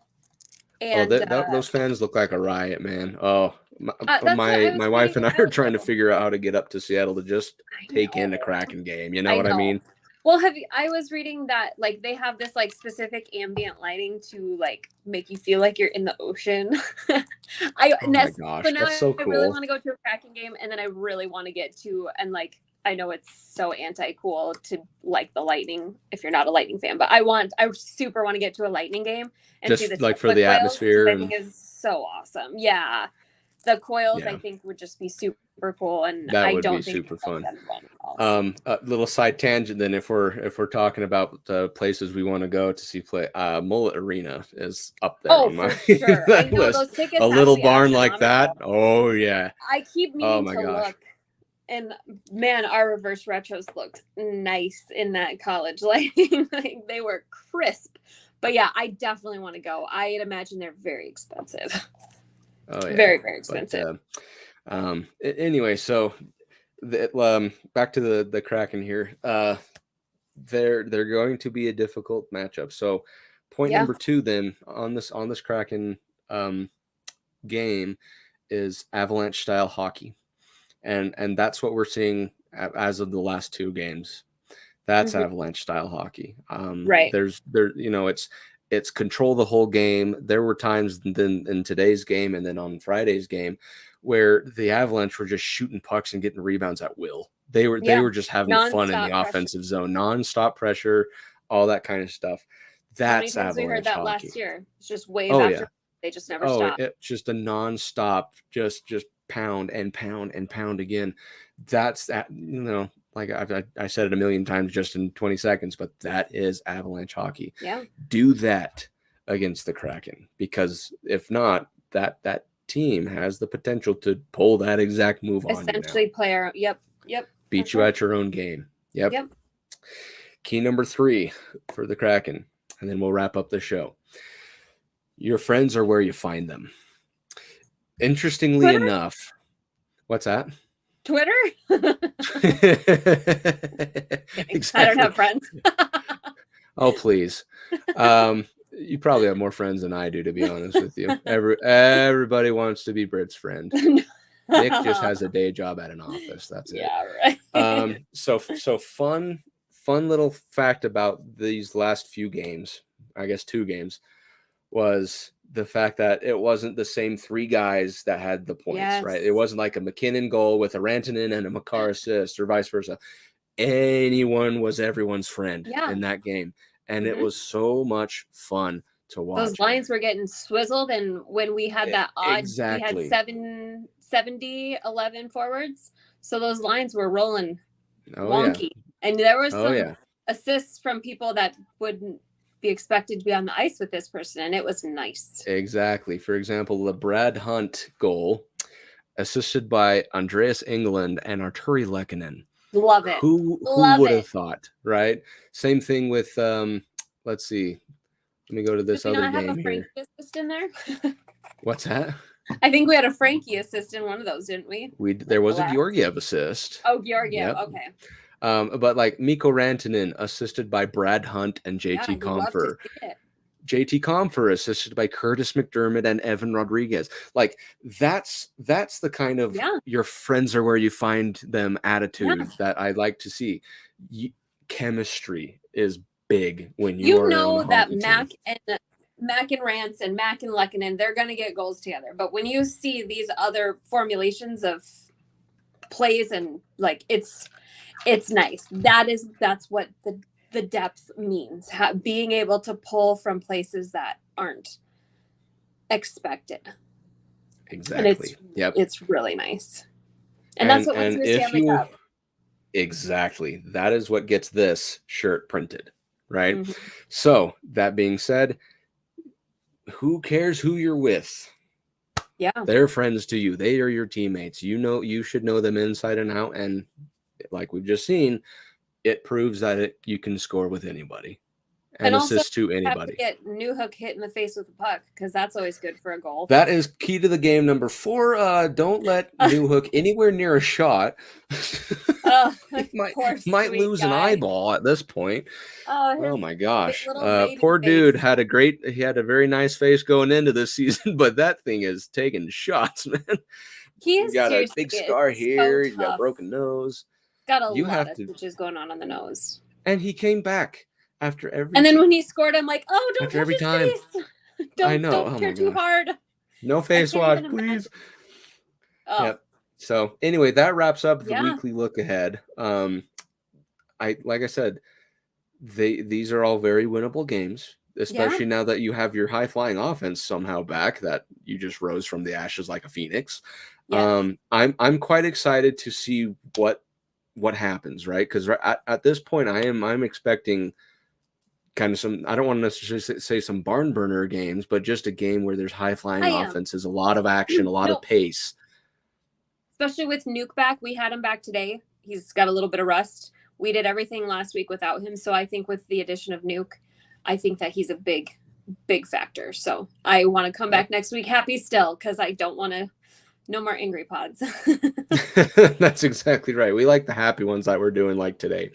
And those fans look like a riot, man. Oh, my wife and I about, are trying to figure out how to get up to Seattle to just take in a Kraken game. You know what I mean? Well, I was reading that like they have this like specific ambient lighting to like make you feel like you're in the ocean. Oh my gosh, but now that's so cool. I really want to go to a Kraken game, and then I really want to get to, and like I know it's so anti-cool to like the Lightning if you're not a Lightning fan, but I super want to get to a Lightning game and just see the like for the atmosphere. I think is so awesome. Yeah, the coils I think would just be super cool, and that I would don't be think super fun. A little side tangent then, if we're talking about the places we want to go to see play, Mullet Arena is up there on my sure. I know list. those tickets. A little barn like that. Oh yeah. I keep meaning to look. And man, our reverse retros looked nice in that college lighting. Like, they were crisp. But yeah, I definitely want to go. I'd imagine they're very expensive. Oh yeah. Very, very expensive. But, anyway, so back to the Kraken here. They're going to be a difficult matchup. So point number 2 then on this Kraken game is Avalanche style hockey. And that's what we're seeing as of the last 2 games. That's Avalanche style hockey. Right. It's control the whole game. There were times in today's game and then on Friday's game where the Avalanche were just shooting pucks and getting rebounds at will. They were just having fun in the offensive zone, nonstop pressure, all that kind of stuff. That's Avalanche we heard that hockey. Last year. It's just wave after they just never stop. It's just a nonstop, just pound and pound and pound again. That's that, like I said it a million times just in 20 seconds, but that is Avalanche hockey. Yeah. Do that against the Kraken, because if not, that team has the potential to pull that exact move on you. Essentially play our beat you at your own game. Yep. Key number 3 for the Kraken, and then we'll wrap up the show. Your friends are where you find them. Interestingly Twitter? enough, what's that? Twitter? Exactly. I don't have friends. Oh, please. You probably have more friends than I do, to be honest with you. Everybody wants to be Britt's friend. Nick just has a day job at an office. That's it. Yeah, right. So fun little fact about these last few games, I guess 2 games, was the fact that it wasn't the same 3 guys that had the points, right? It wasn't like a McKinnon goal with a Rantanen and a Makar assist or vice versa. Anyone was everyone's friend in that game. And it was so much fun to watch. Those lines were getting swizzled, and when we had that odd, we had 11 forwards, so those lines were rolling wonky. And there was some assists from people that wouldn't be expected to be on the ice with this person, and it was nice. Exactly. For example, the Brad Hunt goal, assisted by Andreas England and Arturi Lehkonen. Love it. Who would have thought, right? Same thing with let's see. Let me go to this other game here. Did we not have a Frankie assist in there? What's that? I think we had a Frankie assist in one of those, didn't we? There was a Georgiev assist. Oh, Georgiev. Okay. But like Mikko Rantanen assisted by Brad Hunt and JT Compher. JT Compher assisted by Curtis McDermott and Evan Rodriguez. Like that's the kind of your friends are where you find them attitude that I like to see. Chemistry is big when you know that Mac and Rance and Mac and Lehkonen, they're going to get goals together. But when you see these other formulations of plays and like it's nice. That's what the depth means. Being able to pull from places that aren't expected. Exactly. It's really nice. And that's what wins the Stanley Cup. Exactly. That is what gets this shirt printed, right? Mm-hmm. So that being said, who cares who you're with? Yeah. They're friends to you. They are your teammates. You should know them inside and out. And like we've just seen, it proves that you can score with anybody. and assist to anybody. Have to get Newhook hit in the face with a puck, because that's always good for a goal. That is key to the game. Number 4, don't let Newhook anywhere near a shot. He might lose an eyeball at this point. Oh my gosh. Poor dude had a very nice face going into this season, but that thing is taking shots, man. He's got a big scar here. You got a broken nose. Got a lot of stitches going on the nose. And he came back after every. And then when he scored, I'm like, oh, don't touch every his time. face. Don't tear too hard. No face wash, please. Oh. Yep. So anyway, that wraps up the weekly look ahead. Like I said, these are all very winnable games, especially now that you have your high flying offense somehow back, that you just rose from the ashes like a phoenix. Yes. I'm quite excited to see what happens, right? Because at this point, I'm expecting kind of some, I don't want to necessarily say some barn burner games, but just a game where there's high flying offenses, a lot of action, a lot of pace. Especially with Nuke back. We had him back today. He's got a little bit of rust. We did everything last week without him. So I think with the addition of Nuke, I think that he's a big factor. So I want to come back next week happy still, because I don't want to, no more angry pods. That's exactly right. We like the happy ones that we're doing like today.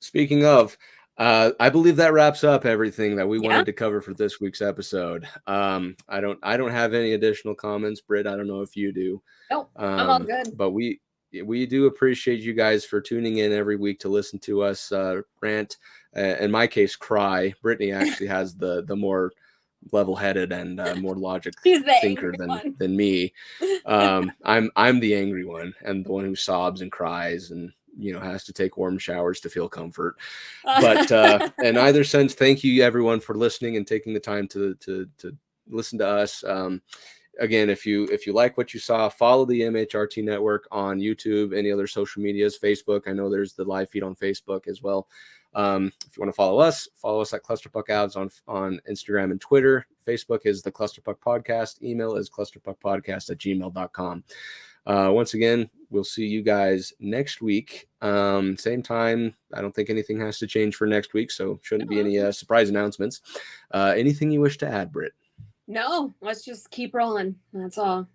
Speaking of, I believe that wraps up everything that we wanted to cover for this week's episode. I don't have any additional comments. Britt, I don't know if you do. Nope, I'm all good. But we do appreciate you guys for tuning in every week to listen to us rant. In my case, cry. Brittany actually has the more level-headed and more logic thinker than me. I'm the angry one, and the one who sobs and cries and has to take warm showers to feel comfort. But in either sense, thank you everyone for listening and taking the time to listen to us. Again, if you like what you saw, follow the MHRT network on YouTube, any other social medias, Facebook. I know there's the live feed on Facebook as well. If you want to follow us at Clusterpuck Avs on Instagram and Twitter. Facebook is the Clusterpuck Podcast. Email is clusterpuckpodcast@gmail.com. Once again, we'll see you guys next week. Same time. I don't think anything has to change for next week, so shouldn't be any surprise announcements. Anything you wish to add, Britt? No, let's just keep rolling. That's all.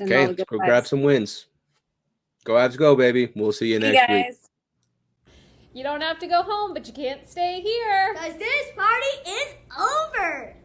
Okay, let's go grab some wins. Go Avs, go, baby. We'll see you next week. You don't have to go home, but you can't stay here. Because this party is over.